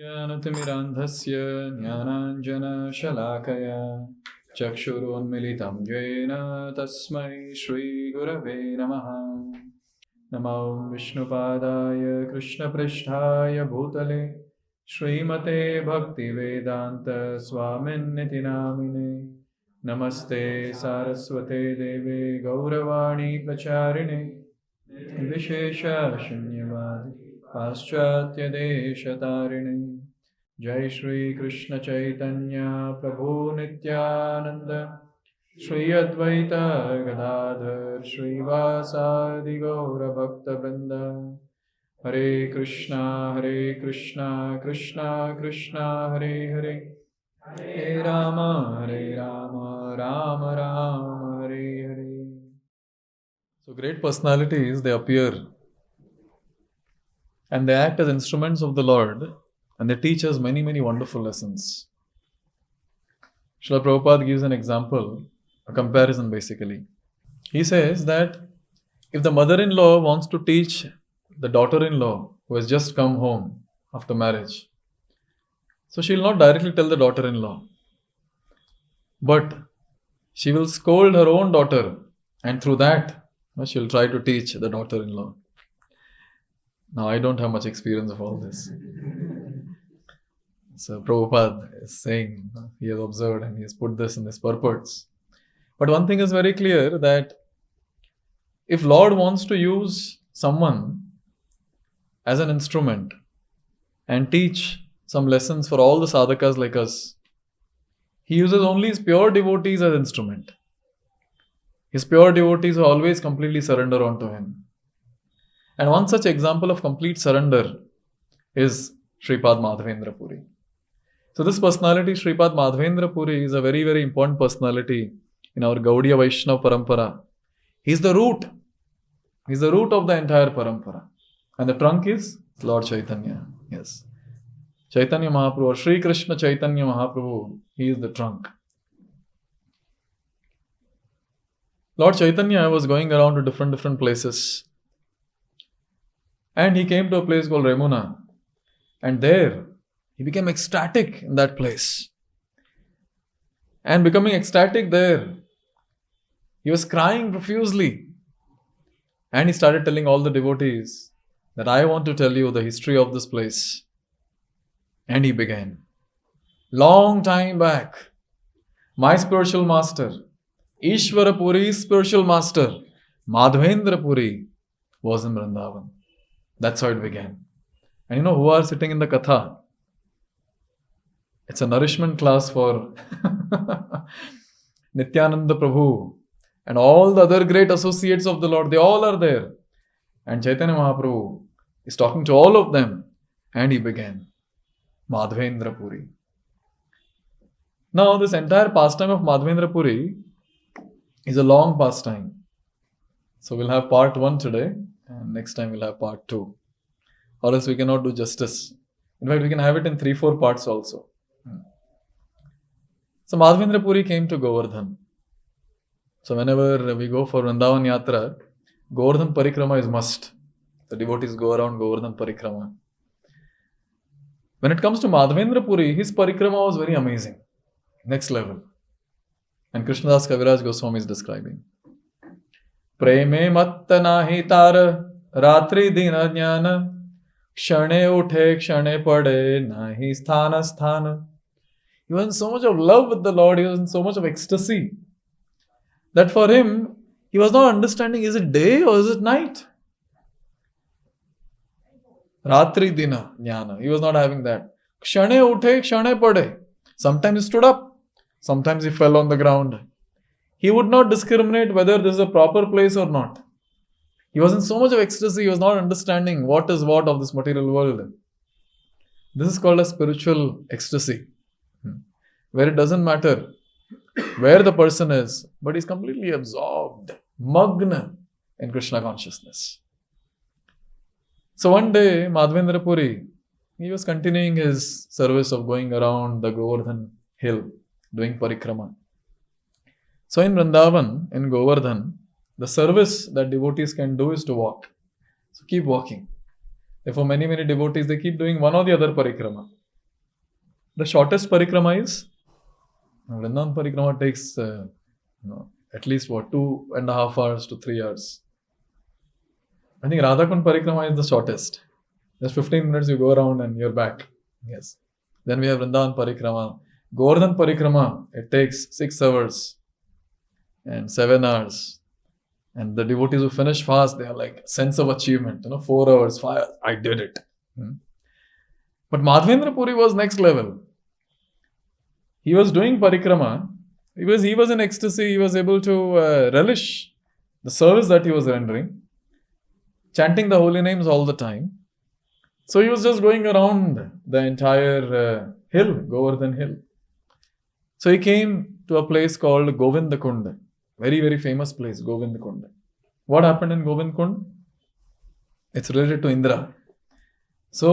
ज्ञानतिमिरान्धस्य ज्ञानाञ्जनशलाकया चक्षुरुन्मिलितं येन तस्मै श्रीगुरवे नमः। नमो विष्णुपादाय कृष्णपृष्ठाय भूतले श्रीमते भक्तिवेदान्त स्वामिन्निति नामिने। नमस्ते सारस्वते देवे गौरवाणी प्रचारिणे विशेषशून्यवादी पाश्चात्यदेशतारिणे। जय श्री कृष्ण चैतन्य प्रभु नित्यानंद श्री अद्वैत गदाधर श्रीवासादि गौर भक्तवृंद। हरे कृष्णा कृष्णा कृष्णा हरे हरे, हरे Ram Ram Ram Hare Hare. So great personalities, they appear and they act as instruments of the Lord, and they teach us many, many wonderful lessons. Srila Prabhupada gives an example, a comparison basically. He says that if the mother-in-law wants to teach the daughter-in-law who has just come home after marriage, so she will not directly tell the daughter-in-law, but she will scold her own daughter, and through that she will try to teach the daughter-in-law. Now, I don't have much experience of all this. So, Prabhupada is saying, he has observed and he has put this in his purports. But one thing is very clear, that if Lord wants to use someone as an instrument and teach some lessons for all the sadhakas like us, he uses only his pure devotees as instrument. His pure devotees who always completely surrender onto him. And one such example of complete surrender is Sripad Madhavendra Puri. So this personality, Sripad Madhavendra Puri, is a very, very important personality in our Gaudiya Vaishnava Parampara. He's the root. He's the root of the entire Parampara. And the trunk is Lord Chaitanya. Yes. Chaitanya Mahaprabhu, or Sri Krishna Chaitanya Mahaprabhu, he is the trunk. Lord Chaitanya was going around to different places. And he came to a place called Remuna. And there, he became ecstatic in that place. And becoming ecstatic there, he was crying profusely. And he started telling all the devotees that I want to tell you the history of this place. And he began. Long time back, my spiritual master, Ishvara Puri's spiritual master, Madhavendra Puri, was in Vrindavan. That's how it began. And you know who are sitting in the Katha? It's a nourishment class for Nityananda Prabhu and all the other great associates of the Lord. They all are there. And Chaitanya Mahaprabhu is talking to all of them. And he began. Madhavendra Puri. Now this entire pastime of Madhavendra Puri is a long pastime. So we'll have part 1 today. And next time we'll have part 2. Or else we cannot do justice. In fact, we can have it in 3-4 parts also. So Madhavendra Puri came to Govardhan. So whenever we go for Vrindavan Yatra, Govardhan Parikrama is must. The devotees go around Govardhan Parikrama. When it comes to Madhavendra Puri, his Parikrama was very amazing. Next level. And Krishnadas Kaviraj Goswami is describing. Preme matta nahi tar ratri dina jnana kshane uthe kshane pade nahi sthana sthana. He was in so much of love with the Lord, he was in so much of ecstasy, that for him, he was not understanding, is it day or is it night? Ratri dina jnana. He was not having that. Kshane uthe kshane pade. Sometimes he stood up, sometimes he fell on the ground. He would not discriminate whether this is a proper place or not. He was in so much of ecstasy, he was not understanding what is what of this material world. This is called a spiritual ecstasy, where it doesn't matter where the person is, but he's completely absorbed, magna in Krishna consciousness. So one day, Madhavendra Puri, he was continuing his service of going around the Govardhan hill, doing parikrama. So in Vrindavan, in Govardhan, the service that devotees can do is to walk. So keep walking. Therefore, many devotees, they keep doing one or the other parikrama. The shortest parikrama is Vrindavan parikrama takes at least 2.5 hours to 3 hours. I think Radhakund parikrama is the shortest. Just 15 minutes you go around and you're back. Yes. Then we have Vrindavan parikrama. Govardhan parikrama, it takes 6 hours and 7 hours. And the devotees who finish fast, they have like sense of achievement. 4 hours, 5 hours, I did it. But Madhavendra Puri was next level. He was doing parikrama because he was in ecstasy. He was able to relish the service that he was rendering, chanting the holy names all the time. So he was just going around the entire hill, Govardhan hill. So he came to a place called Govindakund. Very, very famous place, Govindakund. What happened in Govindakund? It's related to Indra. So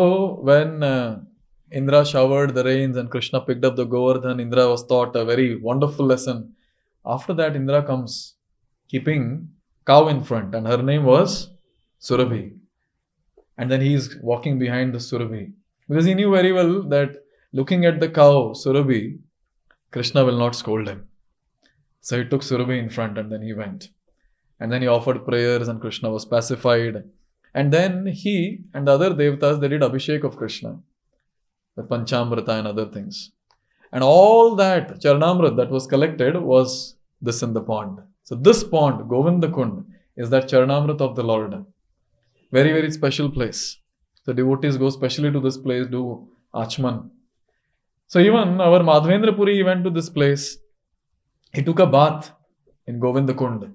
when Indra showered the rains and Krishna picked up the Govardhan, Indra was taught a very wonderful lesson. After that, Indra comes keeping cow in front, and her name was Surabhi. And then he is walking behind the Surabhi. Because he knew very well that looking at the cow, Surabhi, Krishna will not scold him. So he took Surabhi in front and then he went. And then he offered prayers and Krishna was pacified. And then he and the other devatas, they did Abhishek of Krishna with Panchamrita and other things. And all that Charnamrit that was collected was this in the pond. So this pond, Govindakund, is that Charnamrit of the Lord. Very, very special place. The devotees go specially to this place, do Achman. So even our Madhavendra Puri, he went to this place. He took a bath in Govindakund.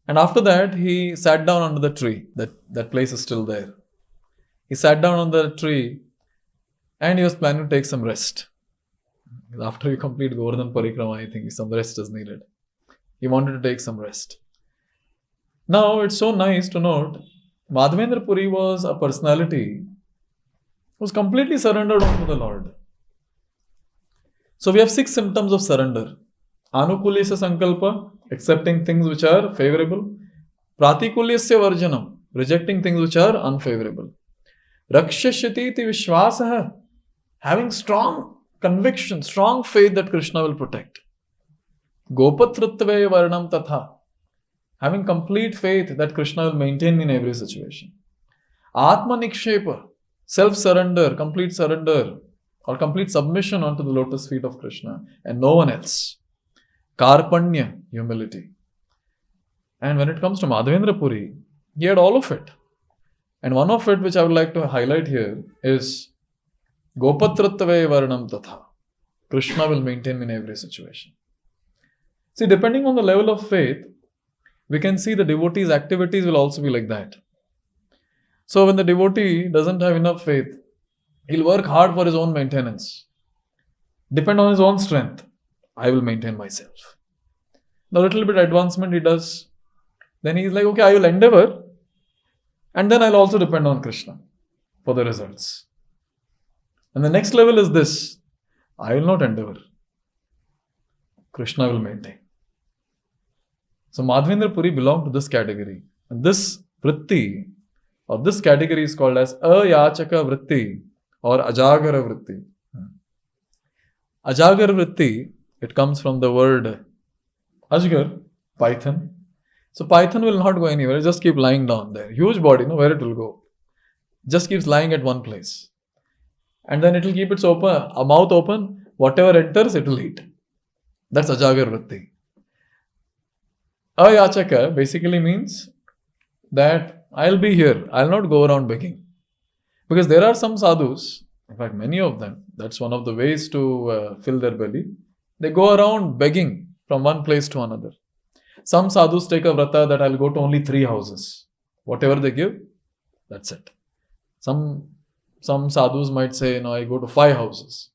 And after that, he sat down under the tree. That place is still there. He sat down under the tree and he was planning to take some rest. After you complete Govardhan Parikrama, I think some rest is needed. He wanted to take some rest. Now, it's so nice to note, Madhavendra Puri was a personality who was completely surrendered unto the Lord. So we have 6 symptoms of surrender. Anukulyasya sankalpa, accepting things which are favorable. Pratikulyasya varjanam, rejecting things which are unfavorable. Rakshashyati iti vishwasaha, having strong conviction, strong faith that Krishna will protect. Gopatrutve varnam tatha, having complete faith that Krishna will maintain me in every situation. Atma nikshepa, self-surrender, complete surrender or complete submission onto the lotus feet of Krishna and no one else. Karpanya, humility. And when it comes to Madhavendra Puri, he had all of it. And one of it which I would like to highlight here is Gopatrutve varnam tatha. Krishna will maintain me in every situation. See, depending on the level of faith, we can see the devotee's activities will also be like that. So when the devotee doesn't have enough faith, he'll work hard for his own maintenance. Depend on his own strength. I will maintain myself. The little bit advancement he does, then he's like, okay, I will endeavor and then I'll also depend on Krishna for the results. And the next level is this, I will not endeavor. Krishna will maintain. So Madhavendra Puri belonged to this category. And this vritti or this category is called as ayachaka vritti or ajagara vritti. Ajagara vritti, it comes from the word ajgar, python. So python will not go anywhere, it just keep lying down there. Huge body, where it will go. Just keeps lying at one place. And then it will keep its mouth open, whatever enters, it will eat. That's ajagar vritti. Ayachaka basically means that I'll be here, I'll not go around begging. Because there are some sadhus, in fact many of them, that's one of the ways to fill their belly. They go around begging from one place to another. Some sadhus take a vrata that I'll go to only 3 houses. Whatever they give, that's it. Some sadhus might say, I go to 5 houses.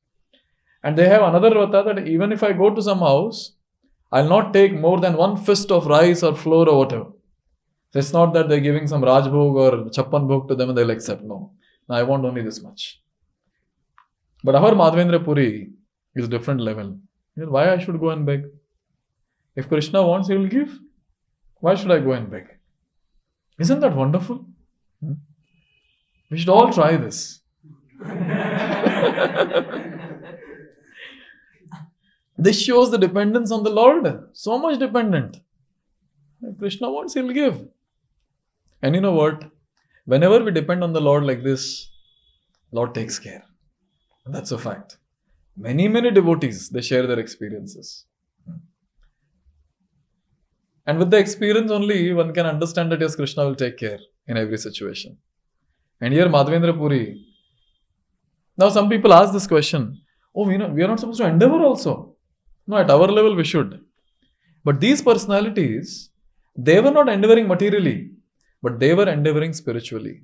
And they have another vrata that even if I go to some house, I'll not take more than 1 fist of rice or flour or whatever. So it's not that they're giving some Rajbhog or Chappan Bhog to them and they'll accept. No, I want only this much. But our Madhavendra Puri is a different level. Why I should go and beg? If Krishna wants, he will give. Why should I go and beg? Isn't that wonderful? We should all try this. This shows the dependence on the Lord. So much dependent. If Krishna wants, He'll give. And you know what? Whenever we depend on the Lord like this, Lord takes care. And that's a fact. Many devotees, they share their experiences. And with the experience only, one can understand that yes, Krishna will take care in every situation. And here Madhavendra Puri. Now some people ask this question, oh, we are not supposed to endeavor also. No, at our level we should. But these personalities, they were not endeavoring materially, but they were endeavoring spiritually.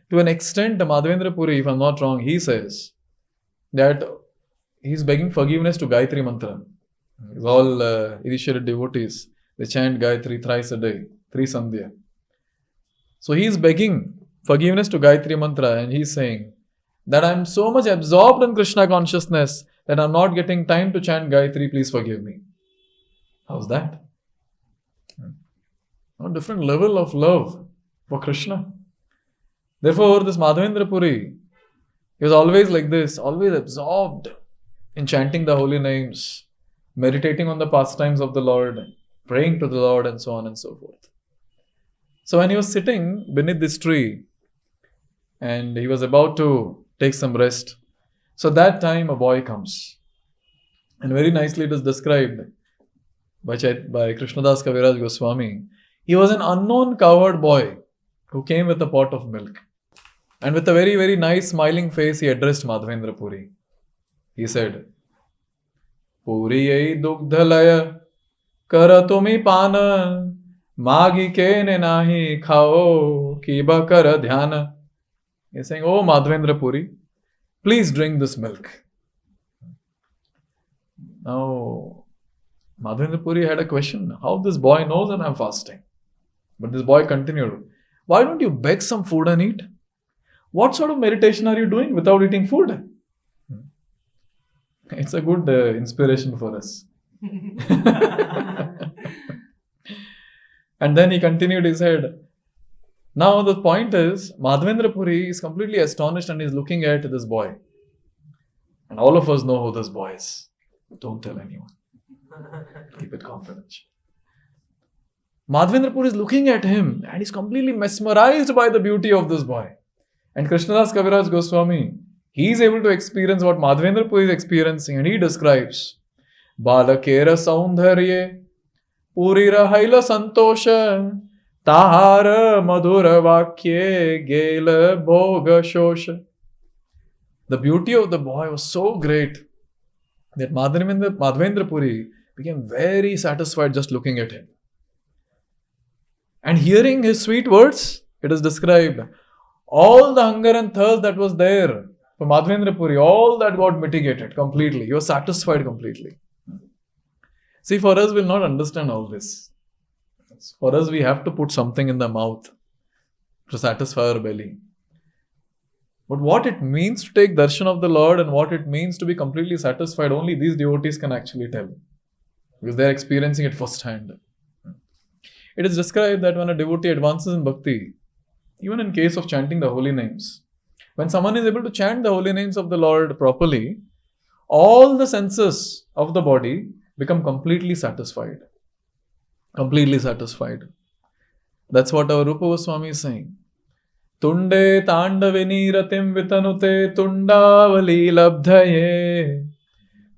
To an extent, Madhavendra Puri, if I'm not wrong, he says that he's begging forgiveness to Gayatri Mantra. All initiated devotees, they chant Gayatri thrice a day, 3 Sandhya. So he's begging forgiveness to Gayatri Mantra and he's saying that I'm so much absorbed in Krishna consciousness that I'm not getting time to chant Gayatri, please forgive me. How's that? A different level of love for Krishna. Therefore, this Madhavendra Puri, he was always like this, always absorbed in chanting the holy names, meditating on the pastimes of the Lord, praying to the Lord and so on and so forth. So when he was sitting beneath this tree and he was about to take some rest, so that time a boy comes. And very nicely it is described by Krishnadas Kaviraj Goswami. He was an unknown cowherd boy who came with a pot of milk. And with a very nice smiling face, he addressed Madhavendra Puri. He said, Puri ei dugdhalaya karatumi pana magi kene nahi khao kiba kara dhyana. He's saying, oh Madhavendra Puri, please drink this milk. Now, Madhavendra Puri had a question, how this boy knows that I'm fasting? But this boy continued, why don't you beg some food and eat? What sort of meditation are you doing without eating food? It's a good inspiration for us. And then he continued, he said, now the point is, Madhavendra Puri is completely astonished and is looking at this boy. And all of us know who this boy is. Don't tell anyone. Keep it confidential. Madhavendra Puri is looking at him and he's completely mesmerized by the beauty of this boy. And Krishnadas Kaviraj Goswami, he is able to experience what Madhavendra Puri is experiencing and he describes Balakera Saundharye Purira Haila Santosha Tahara Madhura Vakye Gela Bhoga Shosha. The beauty of the boy was so great that Madhavendra Puri became very satisfied just looking at him. And hearing his sweet words, it is described, all the hunger and thirst that was there for Madhavendra Puri, all that got mitigated completely. He was satisfied completely. See, for us, we'll not understand all this. For us, we have to put something in the mouth to satisfy our belly. But what it means to take darshan of the Lord and what it means to be completely satisfied, only these devotees can actually tell. Because they are experiencing it firsthand. It is described that when a devotee advances in bhakti, even in case of chanting the holy names, when someone is able to chant the holy names of the Lord properly, all the senses of the body become completely satisfied. Completely satisfied. That's what our Rupa Goswami is saying. Tunde tandavini ratim vitanute tundavali labdhaye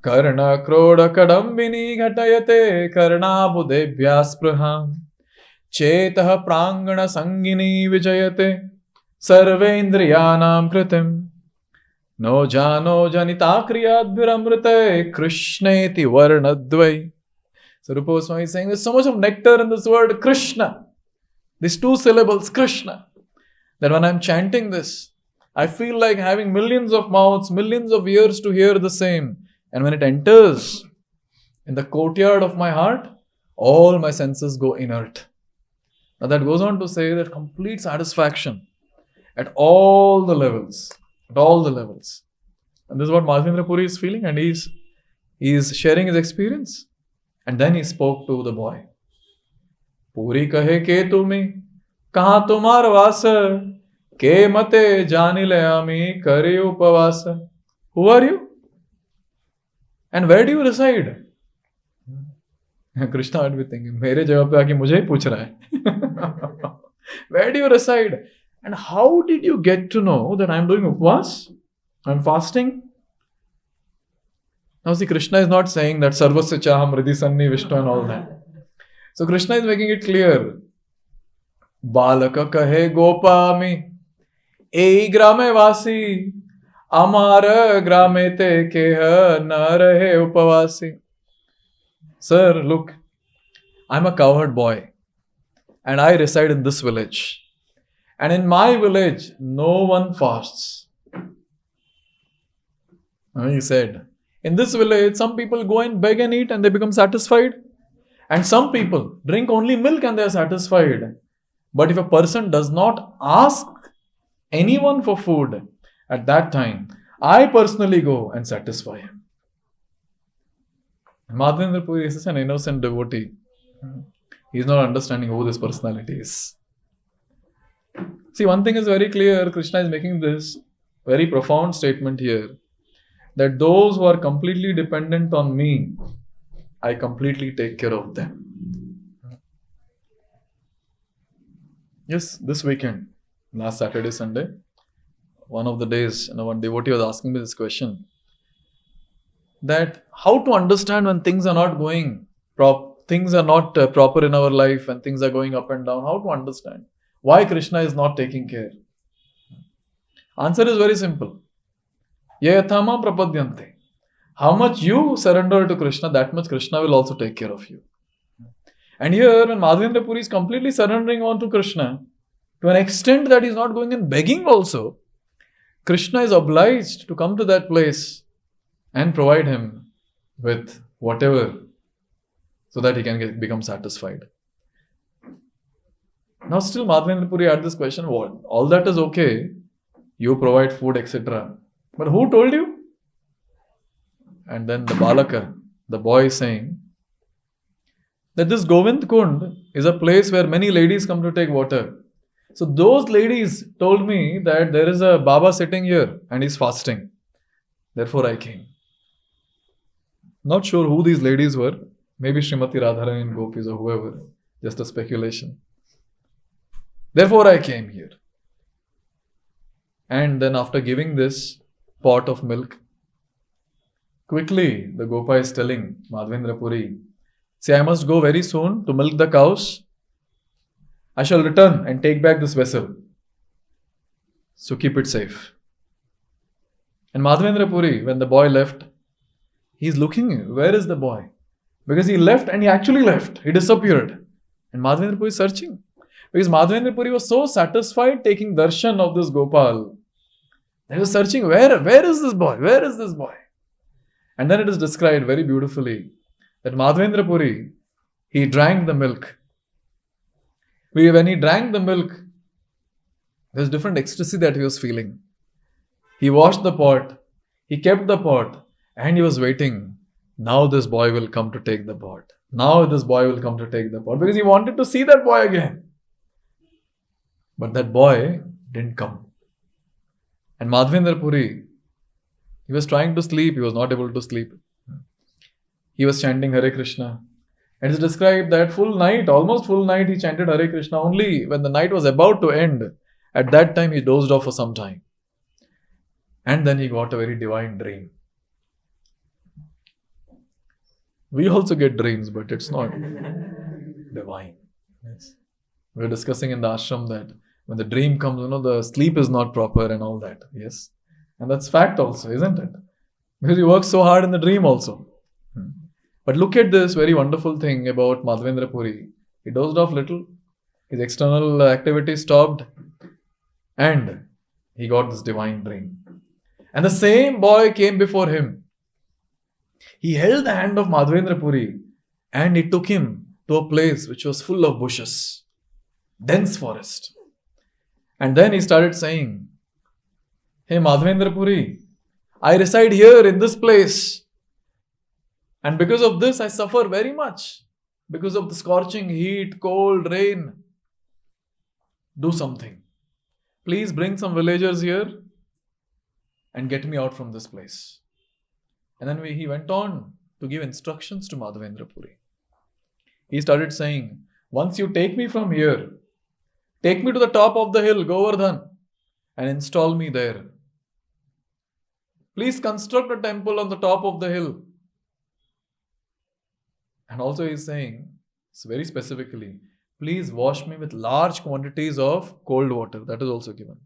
karna kroda kadambini ghatayate karna budebhya spraham chetah prangana sangini vijayate sarvendriyanam kritim no jano janita kriyadbhiramrite krishneti varnadvai. So Rupa Goswami is saying there's so much of nectar in this word Krishna. These 2 syllables, Krishna. That when I'm chanting this, I feel like having millions of mouths, millions of ears to hear the same. And when it enters in the courtyard of my heart, all my senses go inert. Now that goes on to say that complete satisfaction at all the levels. At all the levels. And this is what Madhavendra Puri is feeling and he is sharing his experience. And then he spoke to the boy. Puri kahe ke tumi kaha tumar vasa ke mate janile ami kare upavasa. Who are you? And where do you reside? Krishna would be thinking, मेरे जगह पे आके मुझे ही पूछ रहा है. Where do you reside? And how did you get to know that I'm doing upvas? I'm fasting? Now see, Krishna is not saying that Sarvasya Chaham Hriday Sanni Vishnu and all that. So Krishna is making it clear. Balaka kahe Gopami ei grame vasi amara grame te keha na rahe upavasi. Sir, look, I'm a cowherd boy and I reside in this village. And in my village, no one fasts. And he said, in this village, some people go and beg and eat and they become satisfied. And some people drink only milk and they are satisfied. But if a person does not ask anyone for food at that time, I personally go and satisfy him. Madhavendra Puri is such an innocent devotee. He is not understanding who this personality is. See, one thing is very clear. Krishna is making this very profound statement here. That those who are completely dependent on me, I completely take care of them. Yes, this weekend, last Saturday, Sunday, one of the days, one devotee was asking me this question. That how to understand when things are not going, things are not proper in our life and things are going up and down. How to understand? Why Krishna is not taking care? Answer is very simple. Yathama prapadyante. How much you surrender to Krishna, that much Krishna will also take care of you. And here, when Madhavendra Puri is completely surrendering on to Krishna, to an extent that he is not going and begging also, Krishna is obliged to come to that place and provide him with whatever so that he can become satisfied. Now still Madhavendra Puri had this question, what? All that is okay, you provide food, etc. But who told you? And then the Balaka, the boy is saying that this Govind Kund is a place where many ladies come to take water. So those ladies told me that there is a Baba sitting here and he's fasting. Therefore I came. Not sure who these ladies were. Maybe Srimati Radharani Gopis or whoever. Just a speculation. Therefore I came here. And then after giving this pot of milk, quickly the Gopa is telling Madhavendra Puri, see, I must go very soon to milk the cows. I shall return and take back this vessel. So keep it safe. And Madhavendra Puri, when the boy left, he's looking, where is the boy? Because he left and he actually left. He disappeared. And Madhavendra Puri is searching. Because Madhavendra Puri was so satisfied taking darshan of this Gopal. He was searching, where is this boy? Where is this boy? And then it is described very beautifully that Madhavendra Puri, he drank the milk. When he drank the milk, there's different ecstasy that he was feeling. He washed the pot, he kept the pot, and he was waiting. Now this boy will come to take the pot. Now this boy will come to take the pot. Because he wanted to see that boy again. But that boy didn't come. And Madhavendra Puri, he was trying to sleep. He was not able to sleep. He was chanting Hare Krishna. And it's described that full night, almost full night, he chanted Hare Krishna. Only when the night was about to end, at that time he dozed off for some time. And then he got a very divine dream. We also get dreams, but it's not divine. Yes. We were discussing in the ashram that when the dream comes, the sleep is not proper and all that. Yes. And that's fact also, isn't it? Because you work so hard in the dream also. But look at this very wonderful thing about Madhavendra Puri. He dozed off little. His external activity stopped. And he got this divine dream. And the same boy came before him. He held the hand of Madhavendra Puri and he took him to a place which was full of bushes. Dense forest. And then he started saying, hey Madhavendra Puri, I reside here in this place. And because of this, I suffer very much. Because of the scorching heat, cold, rain. Do something. Please bring some villagers here and get me out from this place. And then he went on to give instructions to Madhavendra Puri. He started saying, once you take me from here, take me to the top of the hill, Govardhan, and install me there. Please construct a temple on the top of the hill. And also he's saying, very specifically, please wash me with large quantities of cold water. That is also given.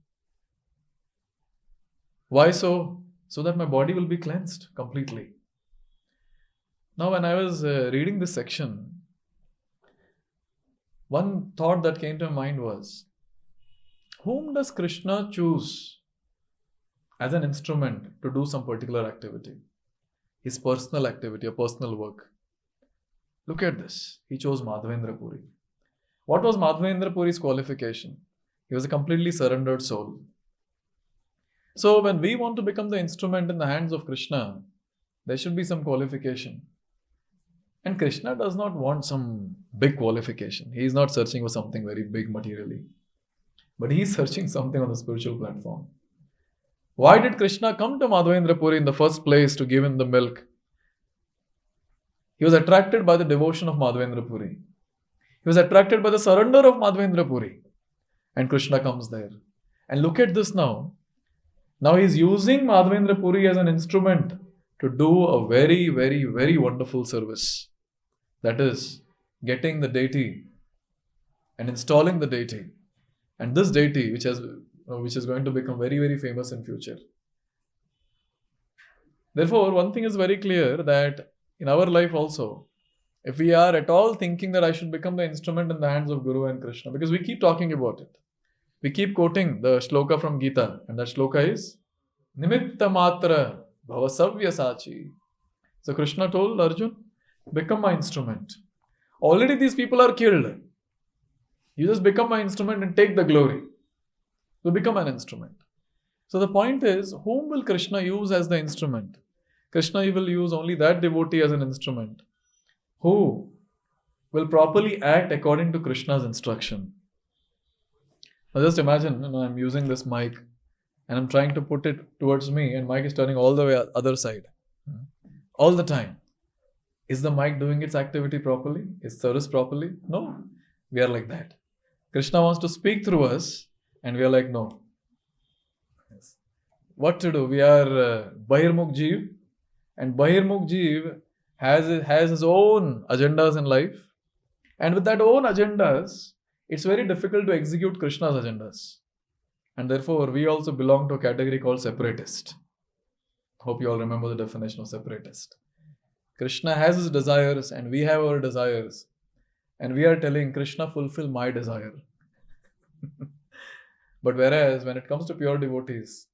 Why so? So that my body will be cleansed completely. Now, when I was reading this section, one thought that came to my mind was, whom does Krishna choose as an instrument to do some particular activity? His personal activity, a personal work. Look at this. He chose Madhavendra Puri. What was Madhavendra Puri's qualification? He was a completely surrendered soul. So when we want to become the instrument in the hands of Krishna, there should be some qualification. And Krishna does not want some big qualification. He is not searching for something very big materially. But he is searching something on the spiritual platform. Why did Krishna come to Madhavendra Puri in the first place to give him the milk? He was attracted by the devotion of Madhavendra Puri. He was attracted by the surrender of Madhavendra Puri. And Krishna comes there. And look at this now. Now he is using Madhavendra Puri as an instrument to do a very, very, very wonderful service. That is, getting the deity and installing the deity. And this deity, which is going to become very, very famous in future. Therefore, one thing is very clear, that in our life also, if we are at all thinking that I should become the instrument in the hands of Guru and Krishna, because we keep talking about it. We keep quoting the shloka from Gita, and that shloka is Nimitta Matra Bhavasavya Sachi. So Krishna told Arjun, become my instrument. Already these people are killed. You just become my instrument and take the glory. So become an instrument. So the point is, whom will Krishna use as the instrument? Krishna will use only that devotee as an instrument who will properly act according to Krishna's instruction. Now just imagine, I'm using this mic and I'm trying to put it towards me, and mic is turning all the way other side. All the time. Is the mic doing its activity properly? Is service properly? No. We are like that. Krishna wants to speak through us and we are like, no. Yes. What to do? We are Bahirmukh Jeev, and Bahirmukh Jeev has his own agendas in life, and with that own agendas, it's very difficult to execute Krishna's agendas. And therefore, we also belong to a category called separatist. Hope you all remember the definition of separatist. Krishna has his desires and we have our desires. And we are telling Krishna, fulfill my desire. But whereas when it comes to pure devotees,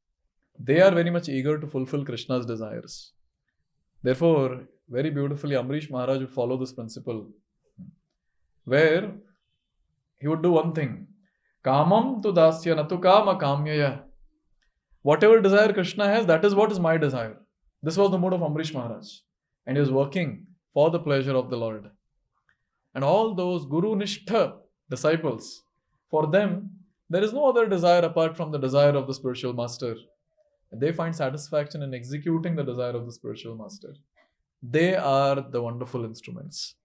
they are very much eager to fulfill Krishna's desires. Therefore, very beautifully, Amrish Maharaj would follow this principle, where he would do one thing. Kamam tu dasya natu kama kamyaya. Whatever desire Krishna has, that is what is my desire. This was the mood of Amrish Maharaj. And he was working for the pleasure of the Lord. And all those Guru Nishtha disciples, for them, there is no other desire apart from the desire of the spiritual master. And they find satisfaction in executing the desire of the spiritual master. They are the wonderful instruments.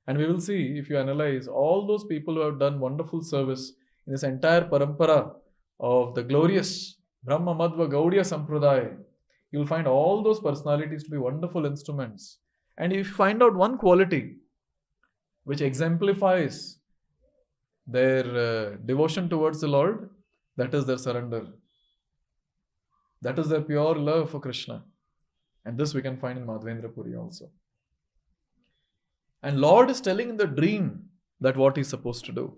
And we will see, if you analyze all those people who have done wonderful service in this entire parampara of the glorious Brahma Madhva Gaudiya Sampradaya, you will find all those personalities to be wonderful instruments. And if you find out one quality which exemplifies their devotion towards the Lord, that is their surrender. That is their pure love for Krishna. And this we can find in Madhavendra Puri also. And Lord is telling in the dream that what he is supposed to do.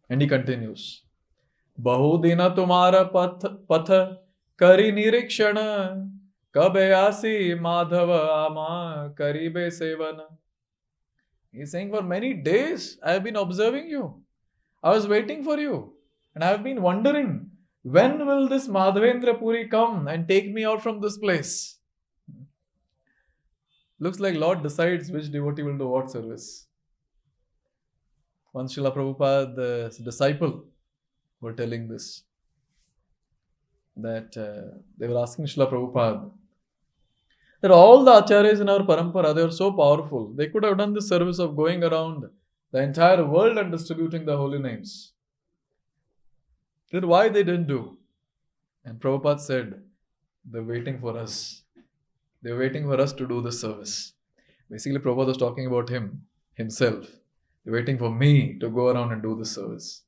And he continues. Bahudina tumara patha kari nirikshana kabe asi madhava ama karibe sevana. He is saying, for many days I have been observing you. I was waiting for you. And I have been wondering, when will this Madhavendra Puri come and take me out from this place? Looks like Lord decides which devotee will do what service. Once Srila Prabhupada's disciple were telling this, that they were asking Srila Prabhupada, That all the acharyas in our parampara, they are so powerful. They could have done the service of going around the entire world and distributing the holy names. Then why they didn't do? And Prabhupada said, they're waiting for us. They're waiting for us to do the service. Basically, Prabhupada was talking about himself. They're waiting for me to go around and do the service.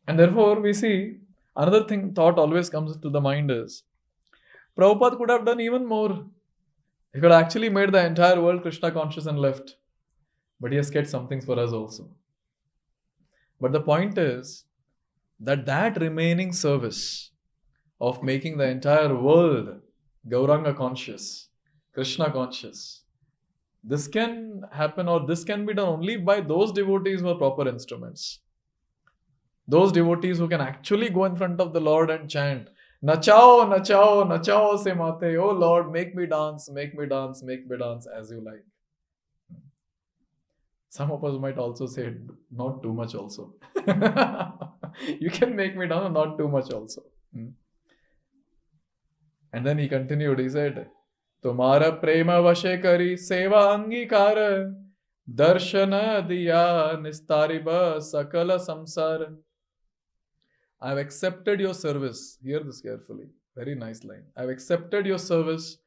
And therefore, we see another thought always comes to the mind is, Prabhupada could have done even more. He could have actually made the entire world Krishna conscious and left. But he has kept some things for us also. But the point is that remaining service of making the entire world Gauranga conscious, Krishna conscious, this can happen, or this can be done only by those devotees who are proper instruments. Those devotees who can actually go in front of the Lord and chant, Nachao, nachao, nachao se mate, oh Lord, make me dance, make me dance, make me dance as you like. Some of us might also say, not too much also. You can make me dance, not too much also. And then he continued, he said, Tumhara prema vashe kari seva angikara darshana diya nistariba sakala samsara. I have accepted your service. Hear this carefully. Very nice line. I have accepted your service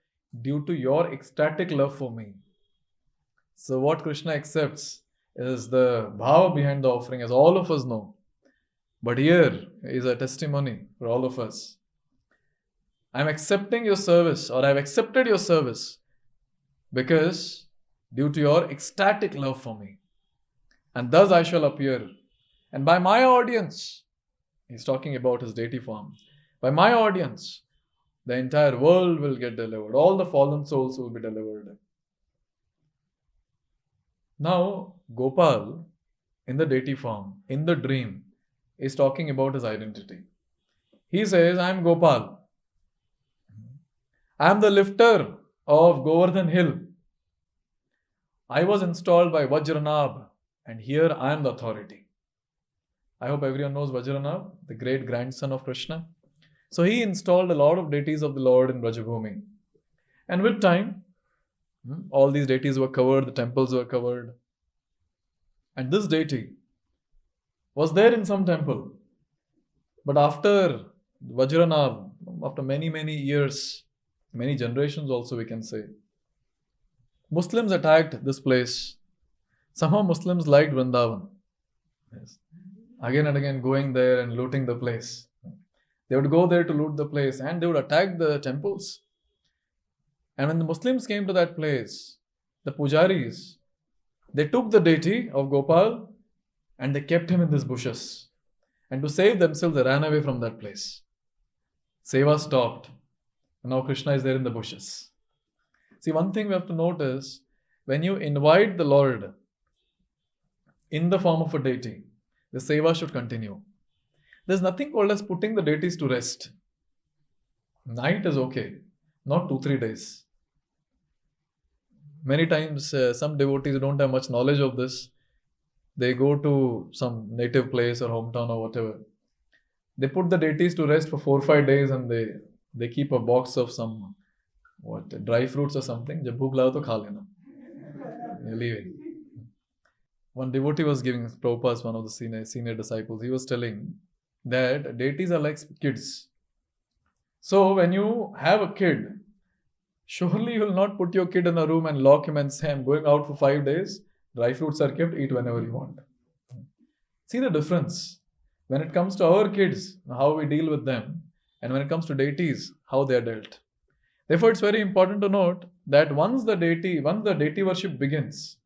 due to your ecstatic love for me. So what Krishna accepts is the bhava behind the offering, as all of us know. But here is a testimony for all of us. I am accepting your service, or I have accepted your service because due to your ecstatic love for me. And thus I shall appear. And by my audience, he's talking about his deity form. By my audience, the entire world will get delivered. All the fallen souls will be delivered. Now, Gopal, in the deity form, in the dream, is talking about his identity. He says, I am Gopal. I am the lifter of Govardhan hill. I was installed by Vajranab, and here I am the authority. I hope everyone knows Vajranab, the great grandson of Krishna. So he installed a lot of deities of the Lord in Brajabhumi. And with time, all these deities were covered, the temples were covered. And this deity was there in some temple. But after Vajranab, after many, many years, many generations also we can say, Muslims attacked this place. Somehow Muslims liked Vrindavan. Yes. Again and again going there and looting the place. They would go there to loot the place and they would attack the temples. And when the Muslims came to that place, the pujaris, they took the deity of Gopal and they kept him in these bushes. And to save themselves, they ran away from that place. Seva stopped. And now Krishna is there in the bushes. See, one thing we have to note is, when you invite the Lord in the form of a deity, the seva should continue. There's nothing called as putting the deities to rest. Night is okay, not 2-3 days. Many times, some devotees don't have much knowledge of this. They go to some native place or hometown or whatever. They put the deities to rest for 4-5 days and they keep a box of some dry fruits or something. Jab bhook lao to kha lena. You're leaving. One devotee was giving Prabhupada, one of the senior disciples, he was telling that deities are like kids. So when you have a kid, surely you will not put your kid in a room and lock him and say, I'm going out for 5 days. Dry fruits are kept, eat whenever you want. See the difference. When it comes to our kids, how we deal with them, and when it comes to deities, how they are dealt. Therefore, it's very important to note that once the deity worship begins,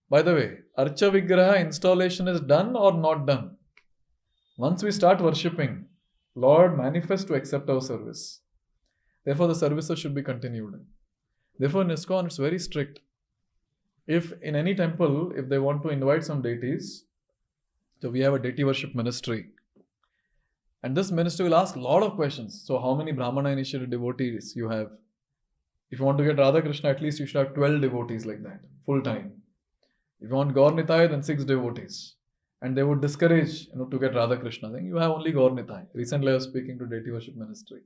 by the way, Archa Vigraha installation is done or not done. Once we start worshipping, Lord manifests to accept our service. Therefore, the services should be continued. Therefore, in ISKCON, it's very strict. If in any temple, if they want to invite some deities, so we have a deity worship ministry. And this ministry will ask a lot of questions. So how many Brahmana initiated devotees you have? If you want to get Radha Krishna, at least you should have 12 devotees like that, full time. If you want Gaur Nitai, then 6 devotees. And they would discourage to get Radha Krishna, saying you have only Gaur Nitai. Recently I was speaking to deity worship ministry.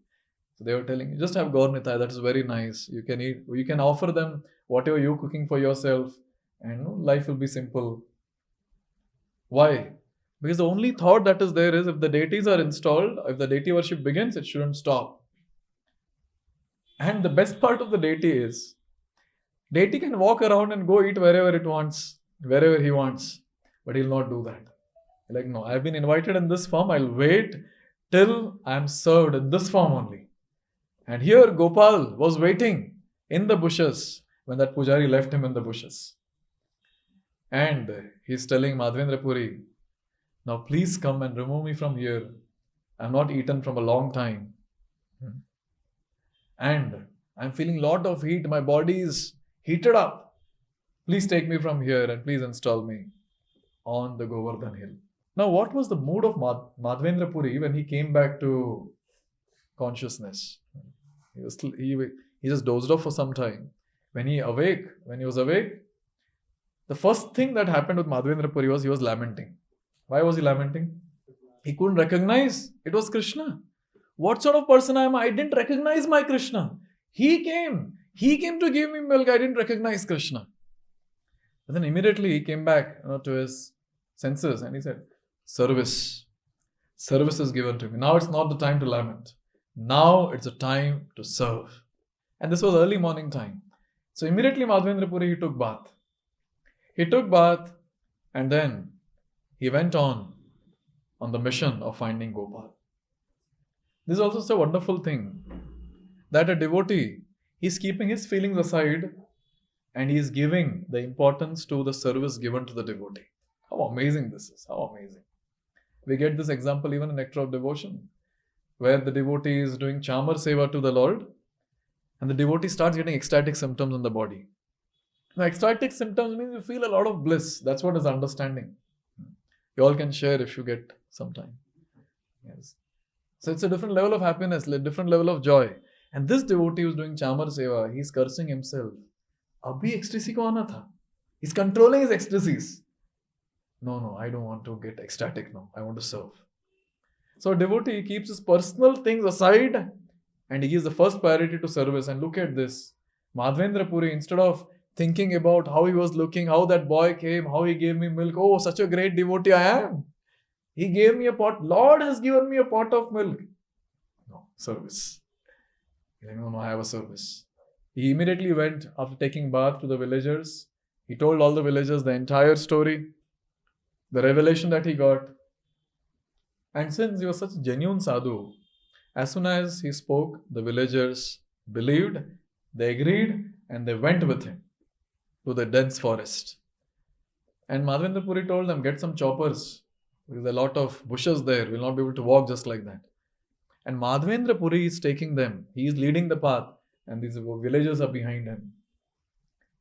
So they were telling, just have Gaur Nitai, that is very nice. You can eat, you can offer them whatever you're cooking for yourself, and life will be simple. Why? Because the only thought that is there is if the deities are installed, if the deity worship begins, it shouldn't stop. And the best part of the deity is, deity can walk around and go eat wherever it wants, wherever he wants, but he'll not do that. Like, no, I've been invited in this form, I'll wait till I'm served in this form only. And here Gopal was waiting in the bushes when that pujari left him in the bushes. And he's telling Madhavendra Puri, now please come and remove me from here. I'm not eaten from a long time. And I'm feeling a lot of heat. My body is heated up. Please take me from here and please install me on the Govardhan hill. Now, what was the mood of Madhavendra Puri when he came back to consciousness? He just dozed off for some time. When he was awake, the first thing that happened with Madhavendra Puri was he was lamenting. Why was he lamenting? He couldn't recognize it was Krishna. What sort of person I am? I didn't recognize my Krishna. He came to give me milk. I didn't recognize Krishna. But then immediately he came back to his senses and he said, service is given to me. Now it's not the time to lament. Now it's a time to serve. And this was early morning time. So immediately Madhavendra Puri, he took bath and then he went on the mission of finding Gopal. This is also a wonderful thing that a devotee, he's keeping his feelings aside and he is giving the importance to the service given to the devotee. How amazing this is. How amazing. We get this example even in Nectar of Devotion, where the devotee is doing chamar seva to the Lord and the devotee starts getting ecstatic symptoms in the body. Now, ecstatic symptoms means you feel a lot of bliss. That's what is understanding. You all can share if you get some time. Yes. So it's a different level of happiness, a different level of joy. And this devotee who's doing chamar seva, he's cursing himself. Abhi ecstasy ko aana tha. He's controlling his ecstasies. No, I don't want to get ecstatic now. I want to serve. So a devotee keeps his personal things aside and he gives the first priority to service. And look at this. Madhavendra Puri, instead of thinking about how he was looking, how that boy came, how he gave me milk, oh, such a great devotee I am. He gave me a pot. Lord has given me a pot of milk. No, service. No, I have a service. He immediately went after taking bath to the villagers. He told all the villagers the entire story, the revelation that he got. And since he was such a genuine sadhu, as soon as he spoke, the villagers believed, they agreed, and they went with him to the dense forest. And Madhavendra Puri told them, get some choppers. There's a lot of bushes there. We'll not be able to walk just like that. And Madhavendra Puri is taking them. He is leading the path. And these villagers are behind him.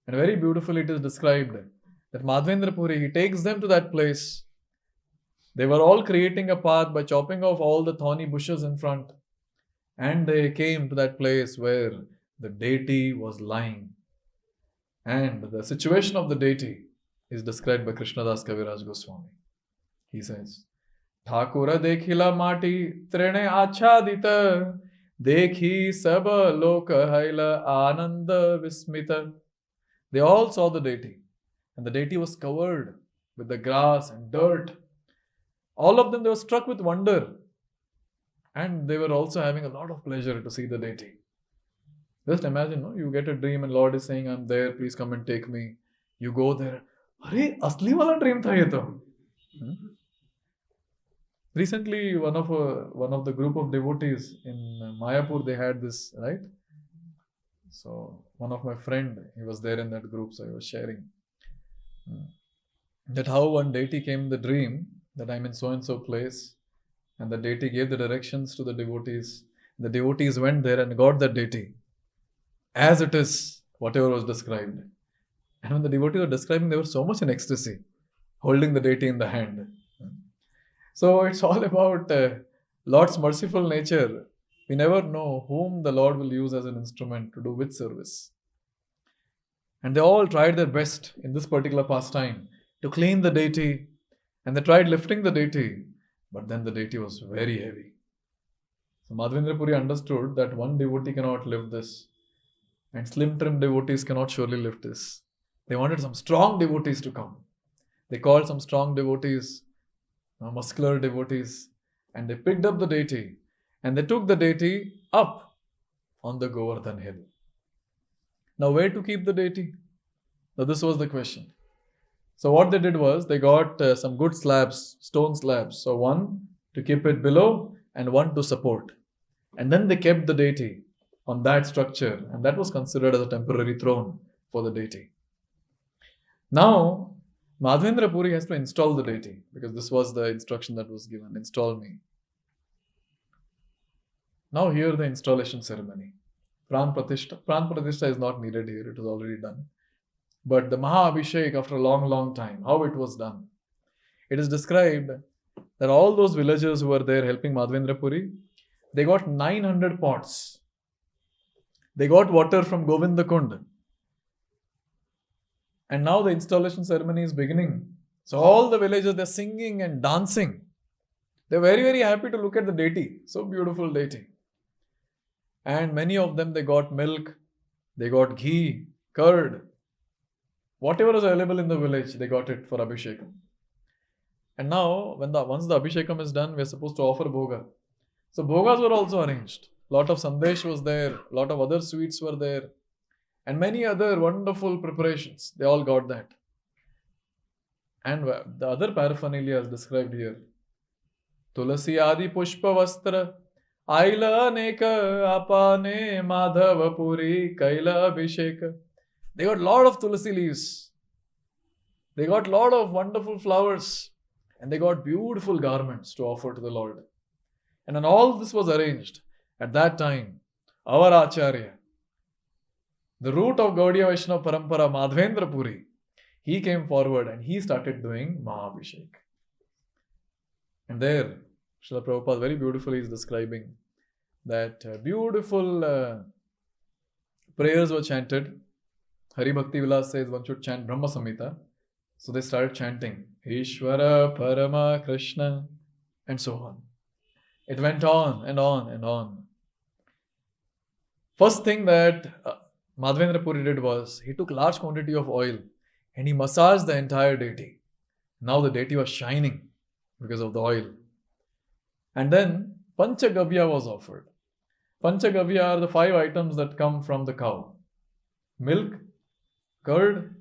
And very beautifully it is described that Madhavendra Puri, he takes them to that place. They were all creating a path by chopping off all the thorny bushes in front. And they came to that place where the deity was lying. And the situation of the deity is described by Krishnadas Kaviraj Goswami. He says, Thakura dekhila mati trene achadita dekhi saba loka haila ananda vismita. They all saw the deity. And the deity was covered with the grass and dirt. All of them, they were struck with wonder. And they were also having a lot of pleasure to see the deity. Just imagine, no? You get a dream and Lord is saying, I'm there, please come and take me. You go there. Arey, asli wala dream tha ye to. Recently, one of the group of devotees in Mayapur, they had this, right? So, one of my friend, he was there in that group, so he was sharing that how one deity came in the dream that I'm in so-and-so place, and the deity gave the directions to the devotees. The devotees went there and got that deity as it is, whatever was described. And when the devotees were describing, they were so much in ecstasy, holding the deity in the hand. So it's all about Lord's merciful nature. We never know whom the Lord will use as an instrument to do which service. And they all tried their best in this particular pastime to clean the deity. And they tried lifting the deity. But then the deity was very heavy. So Madhavendra Puri understood that one devotee cannot lift this, and slim trim devotees cannot surely lift this. They wanted some strong devotees to come. They called some strong devotees, muscular devotees, and they picked up the deity and they took the deity up on the Govardhan hill. Now, where to keep the deity? Now, this was the question. So, what they did was they got some good slabs, stone slabs. So, one to keep it below and one to support. And then they kept the deity on that structure, and that was considered as a temporary throne for the deity. Now, Madhavendra Puri has to install the deity because this was the instruction that was given, install me. Now, here the installation ceremony. Pran Pratishtha is not needed here, it was already done. But the Maha Abhishek, after a long time, how it was done. It is described that all those villagers who were there helping Madhavendra Puri, they got 900 pots. They got water from Govinda Kund. And now the installation ceremony is beginning. So all the villagers, they're singing and dancing. They're very happy to look at the deity. So beautiful deity. And many of them, they got milk, they got ghee, curd. Whatever was available in the village, they got it for Abhishekam. And now, once the Abhishekam is done, we are supposed to offer bhoga. So bhogas were also arranged. Lot of sandesh was there, lot of other sweets were there, and many other wonderful preparations. They all got that. And the other paraphernalia is described here. Tulasi adi pushpa vastra, aila neka apane madhava puri kaila abhisheka. They got lot of tulasi leaves. They got lot of wonderful flowers. And they got beautiful garments to offer to the Lord. And when all this was arranged, at that time, our Acharya, the root of Gaudiya Vaishnava Parampara, Madhavendra Puri, he came forward and he started doing Mahabhishek. And there, Srila Prabhupada very beautifully is describing that beautiful prayers were chanted. Hari Bhakti Vilas says one should chant Brahma Samhita. So they started chanting Ishvara Parama Krishna and so on. It went on and on and on. First thing that Madhavendra Puri did was he took large quantity of oil and he massaged the entire deity. Now the deity was shining because of the oil. And then Panchagavya was offered. Panchagavya are the 5 items that come from the cow. Milk, curd,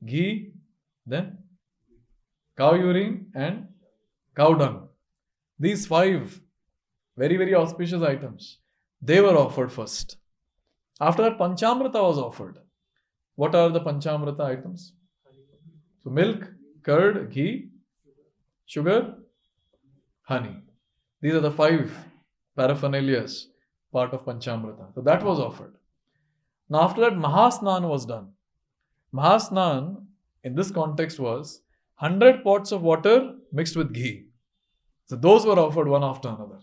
ghee, then cow urine and cow dung. These 5 very auspicious items, they were offered first. After that, Panchamrita was offered. What are the Panchamrita items? So milk, curd, ghee, sugar, honey. These are the 5 paraphernalias, part of Panchamrita. So that was offered. Now after that, Mahasnan was done. Mahasnan in this context was 100 pots of water mixed with ghee. So those were offered one after another.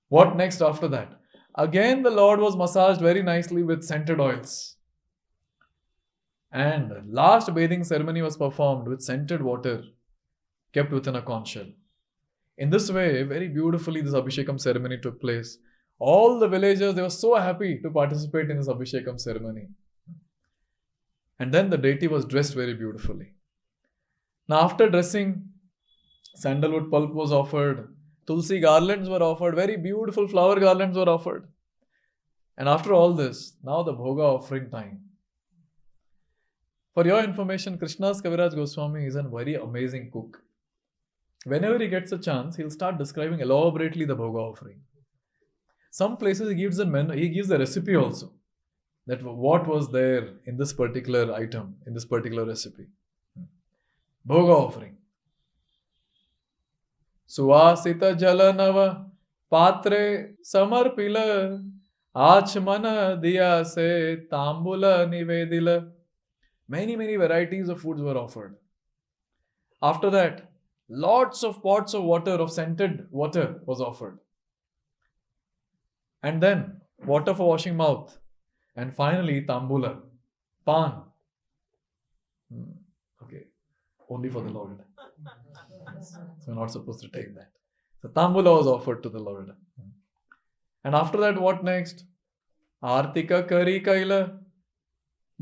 What next after that? Again, the Lord was massaged very nicely with scented oils. And last bathing ceremony was performed with scented water kept within a conch shell. In this way, very beautifully, this Abhishekam ceremony took place. All the villagers, they were so happy to participate in this Abhishekam ceremony. And then the deity was dressed very beautifully. Now, after dressing, sandalwood pulp was offered, tulsi garlands were offered, very beautiful flower garlands were offered. And after all this, now the bhoga offering time. For your information, Krishnadas Kaviraj Goswami is a very amazing cook. Whenever he gets a chance, he'll start describing elaborately the bhoga offering. Some places he gives a menu, he gives a recipe also. That what was there in this particular item, in this particular recipe. Bhoga offering. Suvasita jalanava patre samarpila achmana diya se tambula nivedila. Many varieties of foods were offered. After that, lots of pots of water, of scented water was offered. And then, water for washing mouth. And finally, tambula, pan. Okay, only for the Lord. So we're not supposed to take that. So tambula was offered to the Lord. And after that, what next? Artika kari kaila,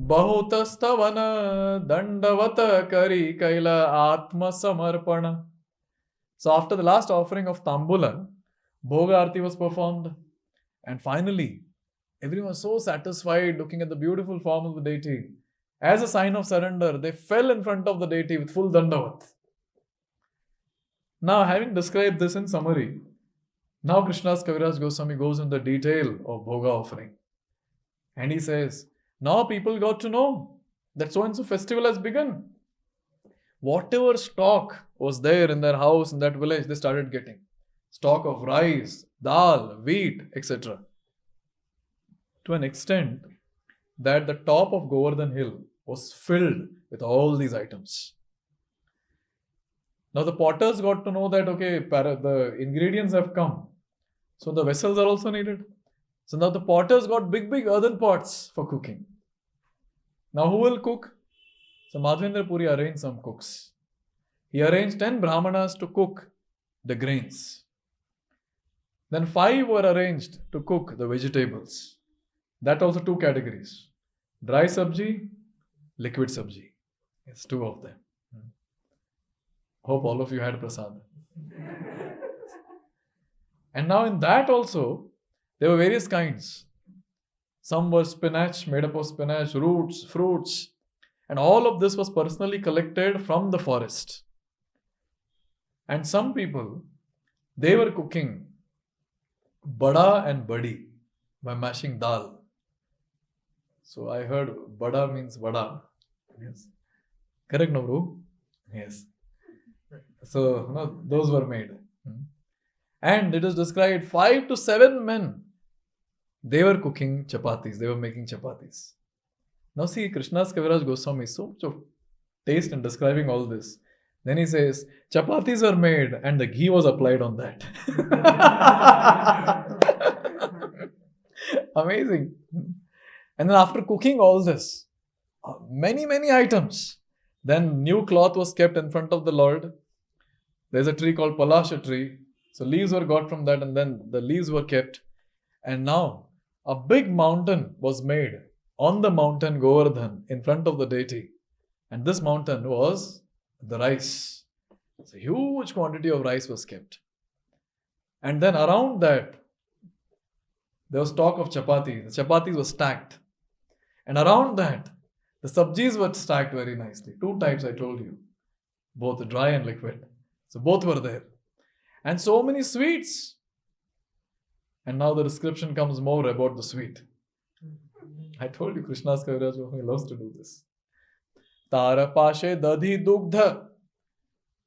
bahutastavana, dandavata kari kaila, atma samarpana. So after the last offering of Tambula, Bhoga Arti was performed. And finally, everyone was so satisfied looking at the beautiful form of the deity. As a sign of surrender, they fell in front of the deity with full dandavat. Now, having described this in summary, now Krishnadas Kaviraj Goswami goes into the detail of Bhoga offering. And he says, now people got to know that so-and-so festival has begun. Whatever stock was there in their house, in that village, they started getting. Stock of rice, dal, wheat, etc. To an extent that the top of Govardhan hill was filled with all these items. Now the potters got to know that, okay, the ingredients have come. So the vessels are also needed. So now the potters got big earthen pots for cooking. Now who will cook? So Madhavendra Puri arranged some cooks. He arranged 10 brahmanas to cook the grains. Then 5 were arranged to cook the vegetables. That also 2 categories. Dry sabji, liquid sabji. Yes, 2 of them. Hope all of you had prasad. And now in that also, there were various kinds. Some were spinach, made up of spinach, roots, fruits. And all of this was personally collected from the forest. And some people, they were cooking bada and badi by mashing dal. So I heard bada means vada. Yes. Correct, no, bro? Yes. So, no, those were made. And it is described 5 to 7 men, they were cooking chapatis, they were making chapatis. Now see, Krishnadas Kaviraj Goswami is so much of taste in describing all this. Then he says, chapatis were made and the ghee was applied on that. Amazing. And then after cooking all this, many items, then new cloth was kept in front of the Lord. There's a tree called Palasha tree. So leaves were got from that and then the leaves were kept. And now a big mountain was made on the mountain Govardhan in front of the deity. And this mountain was the rice. So huge quantity of rice was kept. And then around that, there was talk of chapati. The chapatis were stacked. And around that, the sabjis were stacked very nicely. 2 types I told you. Both dry and liquid. So both were there. And so many sweets. And now the description comes more about the sweet. I told you Krishnadas Kaviraj loves to do this. Tara pashe dadhi dugdha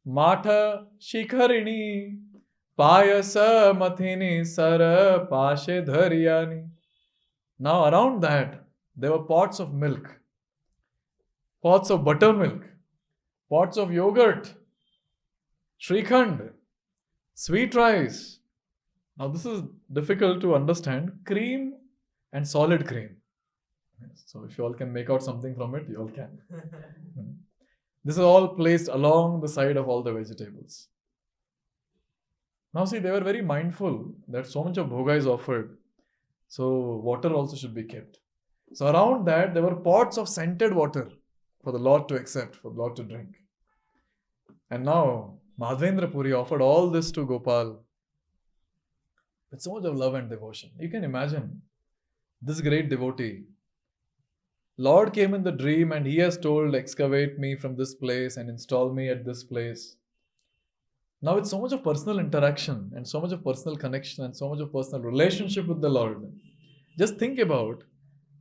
matha shikharini payasa mathini sara pashe dharyani. Now around that, there were pots of milk, pots of buttermilk, pots of yogurt, shrikhand, sweet rice. Now this is difficult to understand. Cream and solid cream. So if you all can make out something from it, you all can. This is all placed along the side of all the vegetables. Now see, they were very mindful that so much of bhoga is offered. So water also should be kept. So around that, there were pots of scented water for the Lord to accept, for the Lord to drink. And now, Madhavendra Puri offered all this to Gopal with so much of love and devotion. You can imagine this great devotee. Lord came in the dream and he has told, excavate me from this place and install me at this place. Now it's so much of personal interaction and so much of personal connection and so much of personal relationship with the Lord. Just think about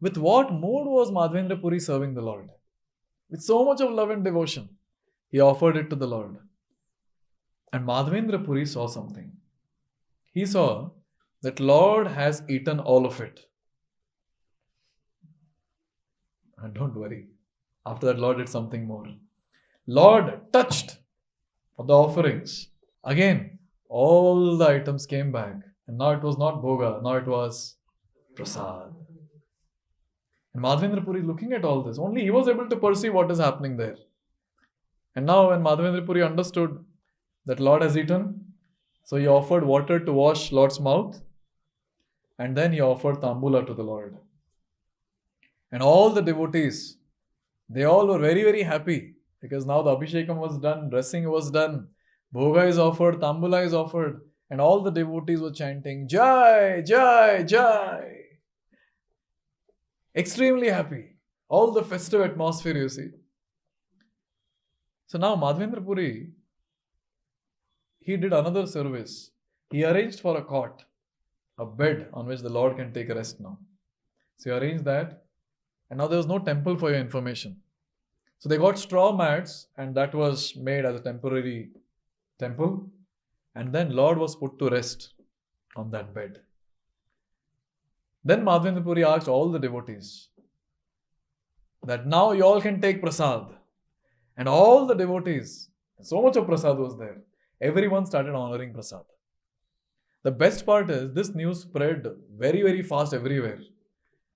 with what mood was Madhavendra Puri serving the Lord. With so much of love and devotion, he offered it to the Lord. And Madhavendra Puri saw something. He saw that Lord has eaten all of it. And don't worry. After that, Lord did something more. Lord touched the offerings. Again, all the items came back. And now it was not bhoga, now it was prasad. And Madhavendra Puri looking at all this, only he was able to perceive what is happening there. And now when Madhavendra Puri understood that Lord has eaten, so he offered water to wash Lord's mouth. and then he offered tambula to the Lord. And all the devotees, they all were very, very happy because now the Abhishekam was done, dressing was done, Bhoga is offered, tambula is offered, and all the devotees were chanting, Jai, Jai, Jai. Extremely happy. All the festive atmosphere, you see. So now Madhavendra Puri, he did another service. He arranged for a cot, a bed on which the Lord can take a rest now. So he arranged that. And now there was no temple for your information. So they got straw mats and that was made as a temporary temple. And then Lord was put to rest on that bed. Then Madhavendra Puri asked all the devotees that now you all can take prasad. And all the devotees, so much of prasad was there. Everyone started honoring prasad. The best part is this news spread very, very fast everywhere.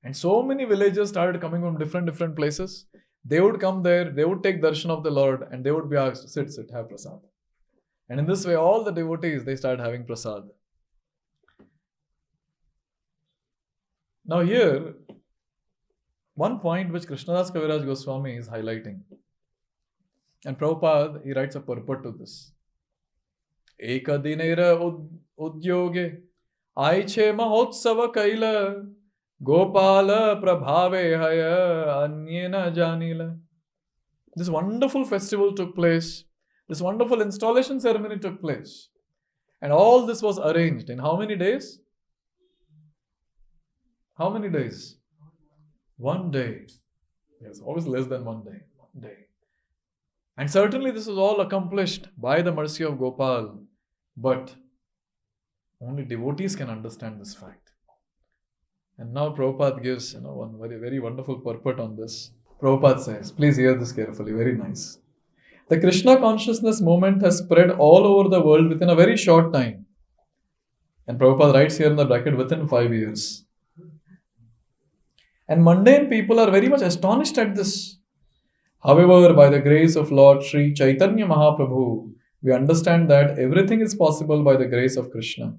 And so many villagers started coming from different places. They would come there, they would take darshan of the Lord and they would be asked, sit, have prasad. And in this way, all the devotees, they started having prasad. Now here, one point which Krishnadas Kaviraj Goswami is highlighting. And Prabhupada, he writes a purport to this. Eka dinera udyoge aiche mahotsava kaila Gopal prabhave haya anyena janila. This wonderful festival took place. This wonderful installation ceremony took place. And all this was arranged in how many days? How many days? 1 day. Yes, always less than 1 day. 1 day. And certainly this was all accomplished by the mercy of Gopal. But only devotees can understand this fact. And now Prabhupada gives one very, very wonderful purport on this. Prabhupada says, please hear this carefully, very nice. The Krishna consciousness movement has spread all over the world within a very short time. And Prabhupada writes here in the bracket, within 5 years. And mundane people are very much astonished at this. However, by the grace of Lord Sri Chaitanya Mahaprabhu, we understand that everything is possible by the grace of Krishna.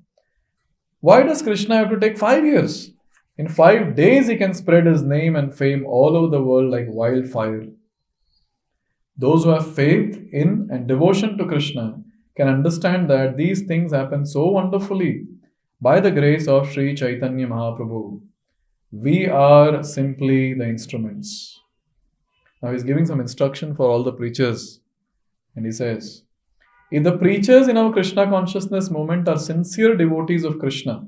Why does Krishna have to take 5 years? In 5 days, he can spread his name and fame all over the world like wildfire. Those who have faith in and devotion to Krishna can understand that these things happen so wonderfully by the grace of Sri Chaitanya Mahaprabhu. We are simply the instruments. Now he's giving some instruction for all the preachers. And he says, if the preachers in our Krishna consciousness movement are sincere devotees of Krishna,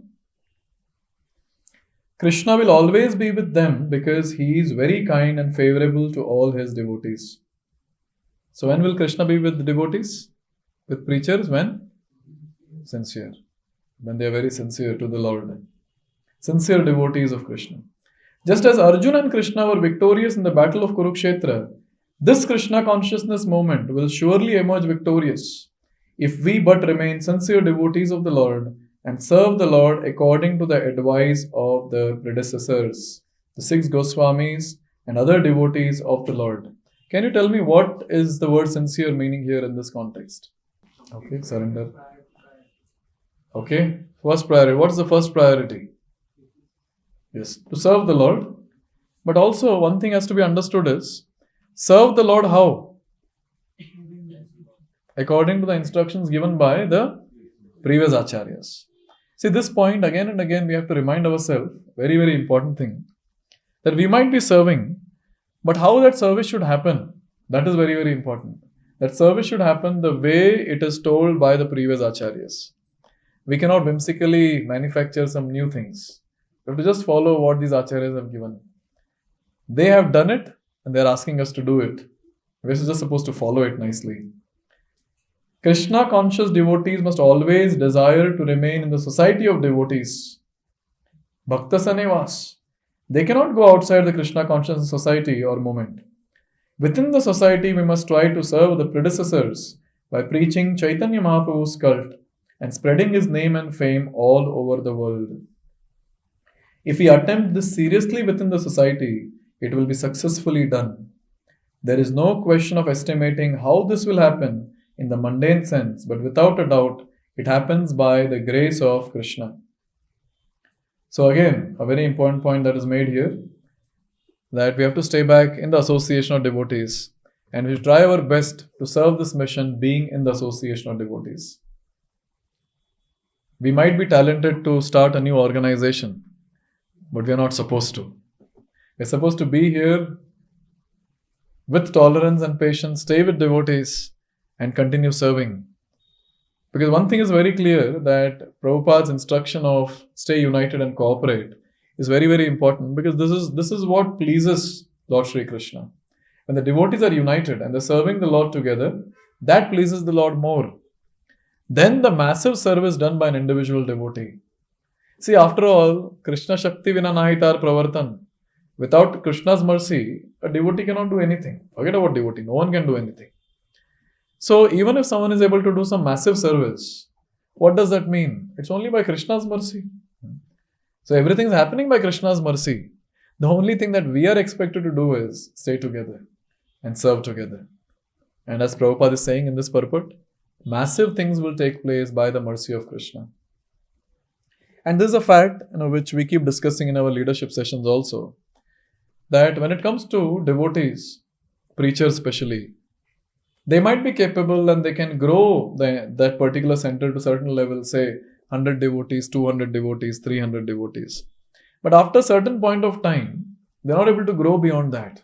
Krishna will always be with them because he is very kind and favorable to all his devotees. So when will Krishna be with the devotees? With preachers? When? Sincere. When they are very sincere to the Lord. Sincere devotees of Krishna. Just as Arjuna and Krishna were victorious in the battle of Kurukshetra, this Krishna consciousness movement will surely emerge victorious if we but remain sincere devotees of the Lord and serve the Lord according to the advice of the predecessors, the 6 Goswamis and other devotees of the Lord. Can you tell me what is the word sincere meaning here in this context? Okay, surrender. Okay, first priority. What is the first priority? Yes, to serve the Lord. But also one thing has to be understood is, serve the Lord how? According to the instructions given by the previous acharyas. See, this point again and again we have to remind ourselves, very, very important thing, that we might be serving, but how that service should happen, that is very, very important. That service should happen the way it is told by the previous acharyas. We cannot whimsically manufacture some new things. We have to just follow what these acharyas have given. They have done it and they are asking us to do it. We're just supposed to follow it nicely. Krishna conscious devotees must always desire to remain in the society of devotees. Bhakta Sanevas. They cannot go outside the Krishna conscious society or movement. Within the society, we must try to serve the predecessors by preaching Chaitanya Mahaprabhu's cult and spreading his name and fame all over the world. If we attempt this seriously within the society, it will be successfully done. There is no question of estimating how this will happen in the mundane sense, but without a doubt, it happens by the grace of Krishna. So again, a very important point that is made here, that we have to stay back in the association of devotees, and we try our best to serve this mission being in the association of devotees. We might be talented to start a new organization, but we are not supposed to. We're supposed to be here with tolerance and patience, stay with devotees, and continue serving. Because one thing is very clear, that Prabhupada's instruction of stay united and cooperate is very, very important, because this is what pleases Lord Sri Krishna. When the devotees are united and they're serving the Lord together, that pleases the Lord more than the massive service done by an individual devotee. See, after all, Krishna Shakti Vina Nahitar Pravartan. Without Krishna's mercy, a devotee cannot do anything. Forget about devotee, no one can do anything. So even if someone is able to do some massive service, what does that mean? It's only by Krishna's mercy. So everything is happening by Krishna's mercy. The only thing that we are expected to do is stay together and serve together. And as Prabhupada is saying in this purport, massive things will take place by the mercy of Krishna. And this is a fact, which we keep discussing in our leadership sessions also, that when it comes to devotees, preachers especially, they might be capable and they can grow that particular center to a certain level, say 100 devotees, 200 devotees, 300 devotees. But after a certain point of time, they're not able to grow beyond that.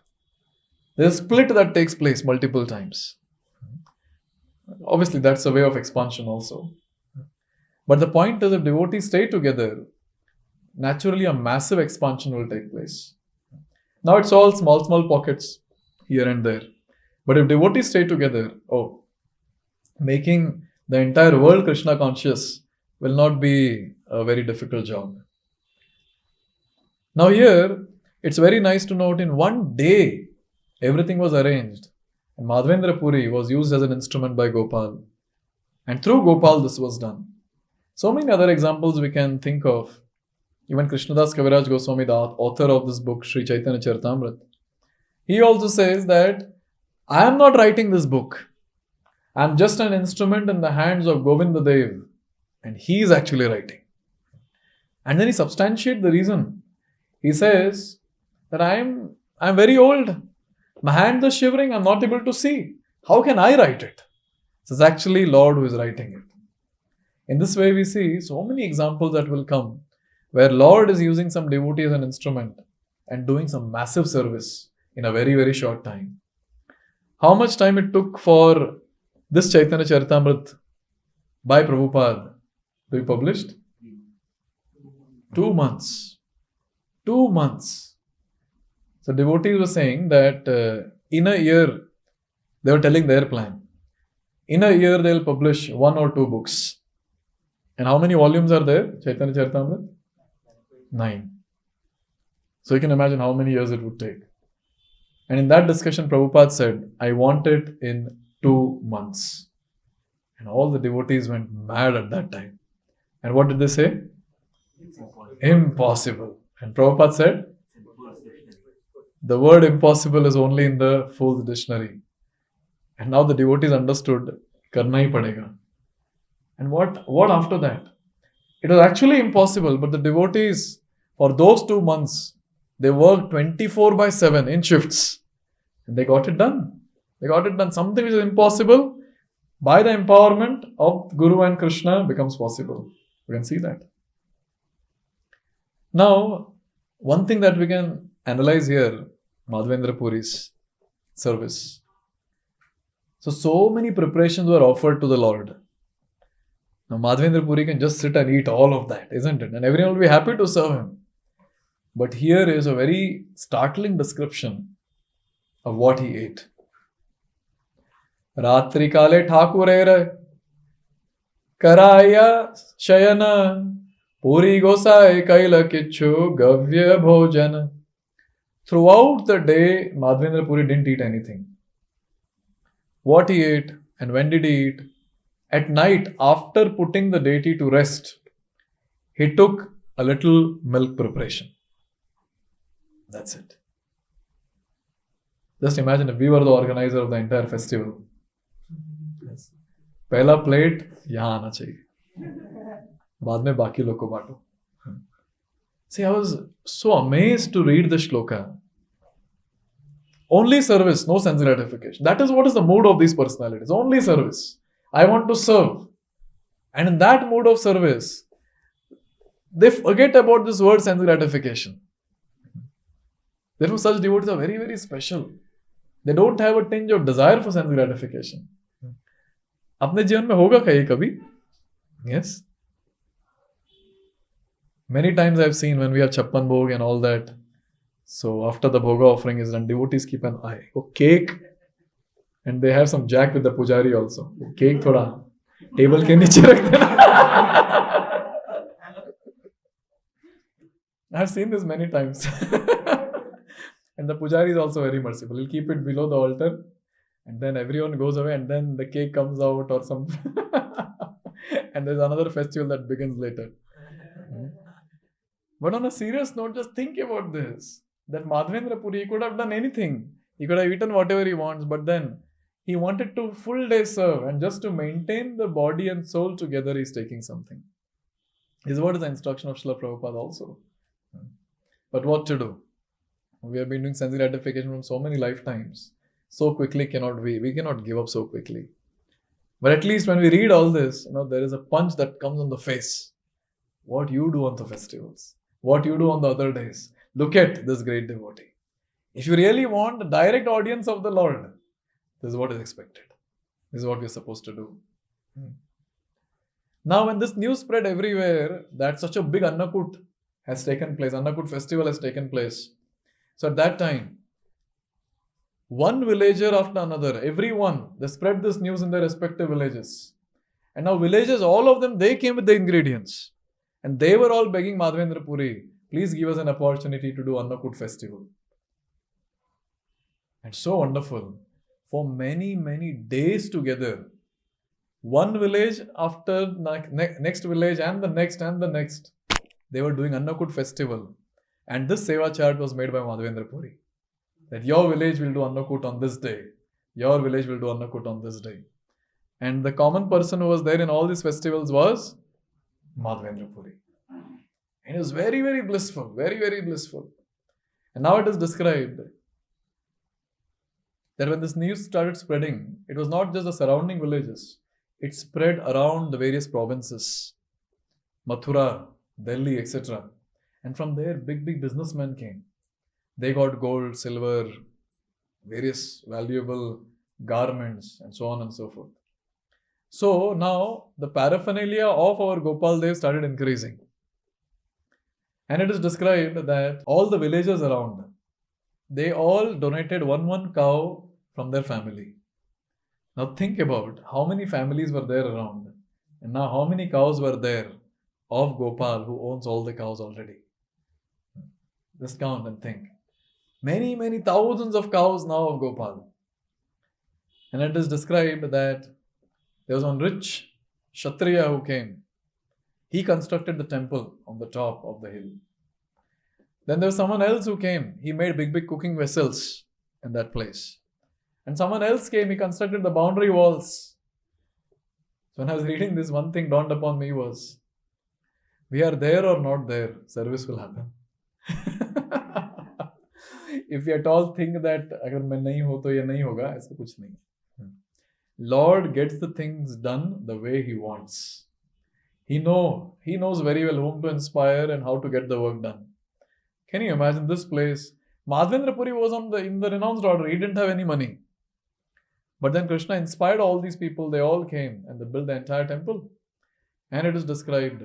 There's a split that takes place multiple times. Obviously, that's a way of expansion also. But the point is, if devotees stay together, naturally a massive expansion will take place. Now it's all small pockets here and there. But if devotees stay together, making the entire world Krishna conscious will not be a very difficult job. Now here, it's very nice to note, in one day, everything was arranged. And Madhavendra Puri was used as an instrument by Gopal. And through Gopal, this was done. So many other examples we can think of. Even Krishnadas Kaviraj Goswami, the author of this book, Sri Chaitanya Charitamrita, he also says that I am not writing this book. I am just an instrument in the hands of Govinda Dev, and he is actually writing. And then he substantiates the reason. He says that I am very old. My hands are shivering. I am not able to see. How can I write it? So it's actually Lord who is writing it. In this way, we see so many examples that will come where Lord is using some devotee as an instrument and doing some massive service in a very, very short time. How much time it took for this Chaitanya Charitamrita by Prabhupada to be published? 2 months. 2 months. So devotees were saying that in a year, they were telling their plan. In a year, they'll publish 1 or 2 books. And how many volumes are there? Chaitanya Charitamrita? 9. So you can imagine how many years it would take. And in that discussion, Prabhupada said, I want it in 2 months. And all the devotees went mad at that time. And what did they say? Impossible. And Prabhupada said, the word impossible is only in the Fool's Dictionary. And now the devotees understood, karna hi padega. And what after that? It was actually impossible, but the devotees, for those 2 months, they worked 24/7 in shifts. And they got it done. They got it done. Something which is impossible, by the empowerment of Guru and Krishna, becomes possible. We can see that. Now, one thing that we can analyze here, Madhavendra Puri's service. So many preparations were offered to the Lord. Now, Madhavendra Puri can just sit and eat all of that, isn't it? And everyone will be happy to serve him. But here is a very startling description of what he ate. Ratri kale Thakurera Karaya Shayana Puri Gosai Kaila Kichu Gavya Bhojana. Throughout the day, Madhavendra Puri didn't eat anything. What he ate and when did he eat? At night, after putting the deity to rest, he took a little milk preparation. That's it. Just imagine if we were the organizer of the entire festival. Yes. Pehla plate, yahan aana chahiye. बाद में बाकी लोग को बांटो. See, I was so amazed to read the shloka. Only service, no sense gratification. That is what is the mood of these personalities. Only service. I want to serve. And in that mood of service, they forget about this word sense gratification. Therefore, such devotees are very, very special. They don't have a tinge of desire for sense gratification. अपने जीवन में होगा क्या ये कभी? Yes. Many times I've seen when we have Chappan Bhog and all that. So after the Bhoga offering is done, devotees keep an eye. Oh, cake. And they have some jack with the pujari also. Cake thoda table ke niche rakh dena. I've seen this many times. And the pujari is also very merciful. He'll keep it below the altar. And then everyone goes away and then the cake comes out or some... and there's another festival that begins later. But on a serious note, just think about this. That Madhavendra Puri, he could have done anything. He could have eaten whatever he wants, but then he wanted to full day serve, and just to maintain the body and soul together, he's taking something. This is what is the instruction of Srila Prabhupada also. But what to do? We have been doing sense gratification from so many lifetimes. So quickly cannot we cannot give up so quickly. But at least when we read all this, there is a punch that comes on the face. What you do on the festivals, what you do on the other days. Look at this great devotee. If you really want the direct audience of the Lord, this is what is expected. This is what we are supposed to do. Now, when this news spread everywhere that such a big Annakut has taken place, Annakut festival has taken place. So at that time, one villager after another, everyone, they spread this news in their respective villages. And now villages, all of them, they came with the ingredients. And they were all begging Madhavendra Puri, please give us an opportunity to do Annakut festival. And so wonderful. For many, many days together, one village after next village and the next, they were doing Annakut festival. And this Seva chart was made by Madhavendra Puri. That your village will do Annakut on this day. Your village will do Annakut on this day. And the common person who was there in all these festivals was Madhavendra Puri. And it was very, very blissful. Very, very blissful. And now it is described that when this news started spreading, it was not just the surrounding villages. It spread around the various provinces. Mathura, Delhi, etc. And from there, big, big businessmen came. They got gold, silver, various valuable garments, and so on and so forth. So now the paraphernalia of our Gopal Dev started increasing. And it is described that all the villagers around, they all donated one cow from their family. Now think about how many families were there around. And now how many cows were there of Gopal who owns all the cows already. Just count and think. Many, many thousands of cows now of Gopal. And it is described that there was one rich Kshatriya who came. He constructed the temple on the top of the hill. Then there was someone else who came. He made big, big cooking vessels in that place. And someone else came. He constructed the boundary walls. So when I was reading this, one thing dawned upon me was, we are there or not there, service will happen. If we at all think that agar main nahi ho to ye nahi hoga, aisa kuch nahi. Lord gets the things done the way He wants. He knows very well whom to inspire and how to get the work done. Can you imagine this place? Madhavendra Puri was in the renounced order. He didn't have any money. But then Krishna inspired all these people. They all came and they built the entire temple. And it is described.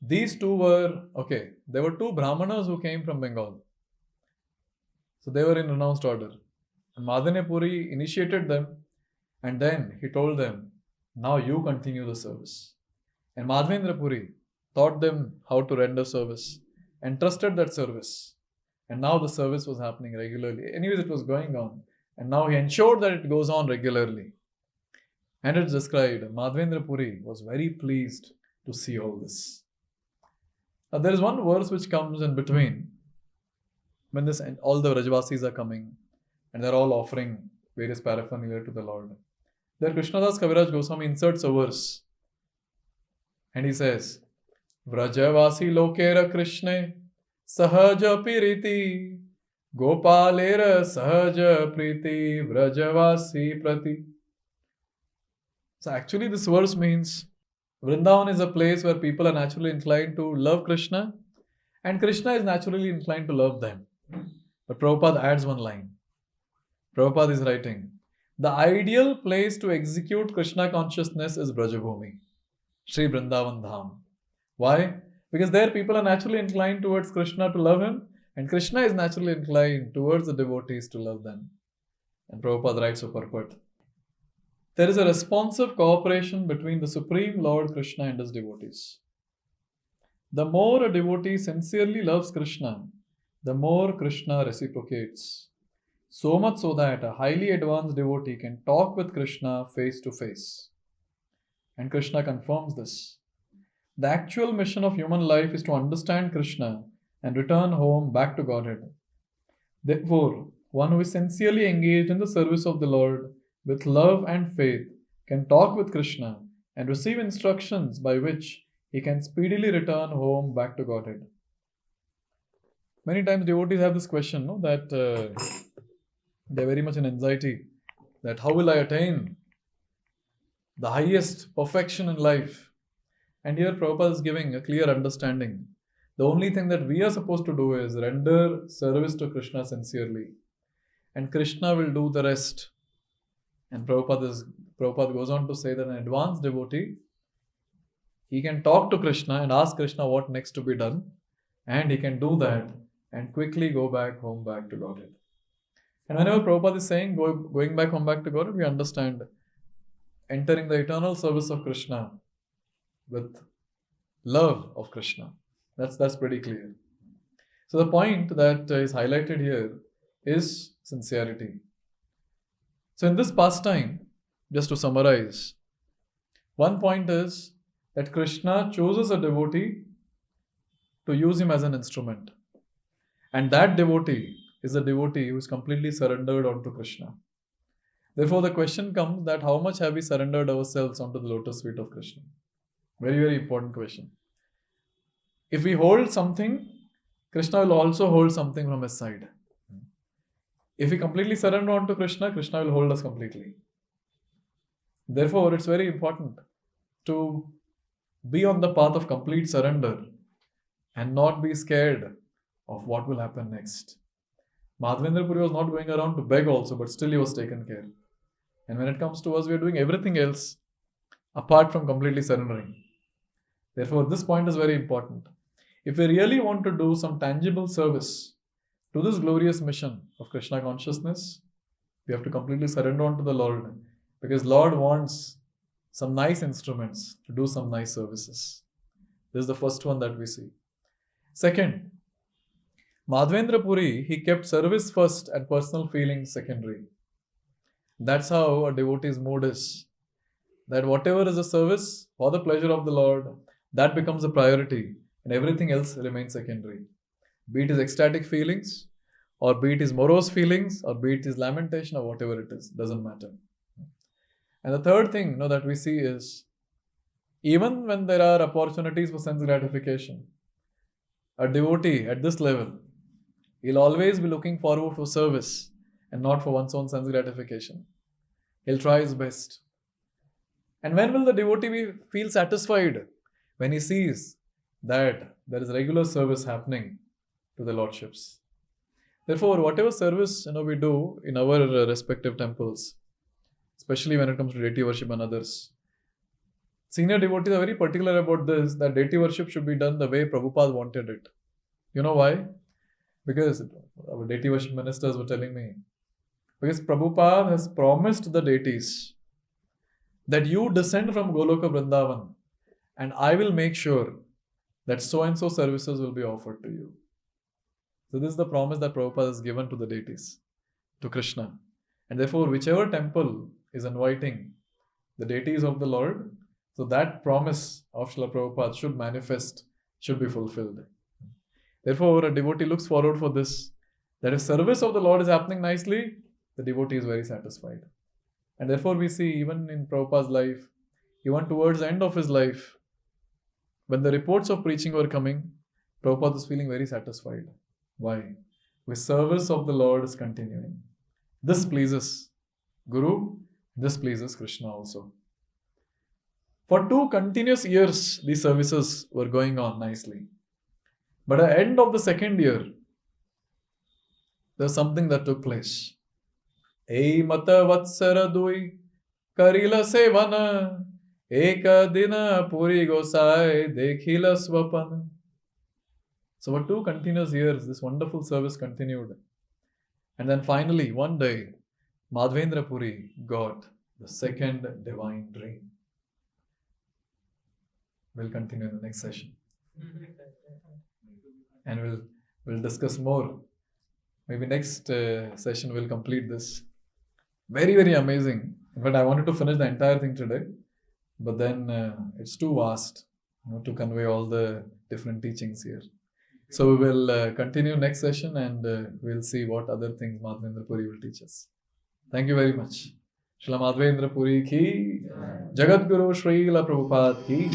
These two were, there were two Brahmanas who came from Bengal. So they were in renounced order. And Madhavendra Puri initiated them. And then he told them, now you continue the service. And Madhavendra Puri taught them how to render service, entrusted that service. And now the service was happening regularly. Anyways, it was going on. And now he ensured that it goes on regularly. And it's described, Madhavendra Puri was very pleased to see all this. Now there is one verse which comes in between. When all the Rajvasis are coming and they're all offering various paraphernalia to the Lord. There Krishnadas Kaviraj Goswami inserts a verse. And he says, Vrajavasi lokera Krishne sahaja piriti Gopalera sahaja priti Vrajavasi prati. So actually this verse means Vrindavan is a place where people are naturally inclined to love Krishna and Krishna is naturally inclined to love them. But Prabhupada adds one line. Prabhupada is writing, the ideal place to execute Krishna consciousness is Brajabhumi, Sri Vrindavan Dham. Why? Because there people are naturally inclined towards Krishna to love him, and Krishna is naturally inclined towards the devotees to love them. And Prabhupada writes for purport. There is a responsive cooperation between the Supreme Lord Krishna and his devotees. The more a devotee sincerely loves Krishna, the more Krishna reciprocates. So much so that a highly advanced devotee can talk with Krishna face to face. And Krishna confirms this. The actual mission of human life is to understand Krishna and return home back to Godhead. Therefore, one who is sincerely engaged in the service of the Lord with love and faith can talk with Krishna and receive instructions by which he can speedily return home back to Godhead. Many times devotees have this question, no, that they're very much in anxiety that how will I attain the highest perfection in life? And here Prabhupada is giving a clear understanding. The only thing that we are supposed to do is render service to Krishna sincerely. And Krishna will do the rest. And Prabhupada goes on to say that an advanced devotee, he can talk to Krishna and ask Krishna what next to be done. And he can do that and quickly go back home back to Godhead. And whenever Prabhupada is saying going back home back to Godhead, we understand entering the eternal service of Krishna with love of Krishna. That's pretty clear. So the point that is highlighted here is sincerity. So in this pastime, just to summarize, one point is that Krishna chooses a devotee to use him as an instrument. And that devotee is a devotee who is completely surrendered onto Krishna. Therefore, the question comes that how much have we surrendered ourselves onto the lotus feet of Krishna? Very, very important question. If we hold something, Krishna will also hold something from his side. If we completely surrender onto Krishna, Krishna will hold us completely. Therefore, it's very important to be on the path of complete surrender and not be scared of what will happen next. Madhavendra Puri was not going around to beg also, but still he was taken care. And when it comes to us, we are doing everything else apart from completely surrendering. Therefore, this point is very important. If we really want to do some tangible service to this glorious mission of Krishna consciousness, we have to completely surrender onto the Lord, because Lord wants some nice instruments to do some nice services. This is the first one that we see. Second, Madhavendra Puri, he kept service first and personal feelings secondary. That's how a devotee's mood is. That whatever is a service for the pleasure of the Lord, that becomes a priority and everything else remains secondary. Be it his ecstatic feelings, or be it his morose feelings, or be it his lamentation, or whatever it is, doesn't matter. And the third thing that we see is, even when there are opportunities for sense gratification, a devotee at this level, he'll always be looking forward for service and not for one's own sense gratification. He'll try his best. And when will the devotee feel satisfied? When he sees that there is regular service happening to the lordships. Therefore, whatever service we do in our respective temples, especially when it comes to deity worship and others, senior devotees are very particular about this, that deity worship should be done the way Prabhupada wanted it. You know why? Because our deity worship ministers were telling me, because Prabhupada has promised the deities that you descend from Goloka Vrindavan and I will make sure that so and so services will be offered to you. So this is the promise that Prabhupada has given to the deities, to Krishna. And therefore, whichever temple is inviting the deities of the Lord, so that promise of Srila Prabhupada should manifest, should be fulfilled. Therefore, a devotee looks forward for this, that if service of the Lord is happening nicely, the devotee is very satisfied. And therefore, we see even in Prabhupada's life, even towards the end of his life, when the reports of preaching were coming, Prabhupada was feeling very satisfied. Why? The service of the Lord is continuing. This pleases Guru, this pleases Krishna also. For 2 continuous years, these services were going on nicely. But at the end of the second year, there was something that took place. Ei mata vatsara dui karila sevana eka dina puri gosai dekhila swapana. So for 2 continuous years, this wonderful service continued. And then finally, one day, Madhavendra Puri got the second divine dream. We'll continue in the next session. And we'll discuss more. Maybe next session we'll complete this. Very, very amazing. In fact, I wanted to finish the entire thing today, but then it's too vast to convey all the different teachings here. So we will continue next session, and we'll see what other things Madhavendra Puri will teach us. Thank you very much. Srila Madhavendra Puri ki, Jagat Guru Srila Prabhupada ki.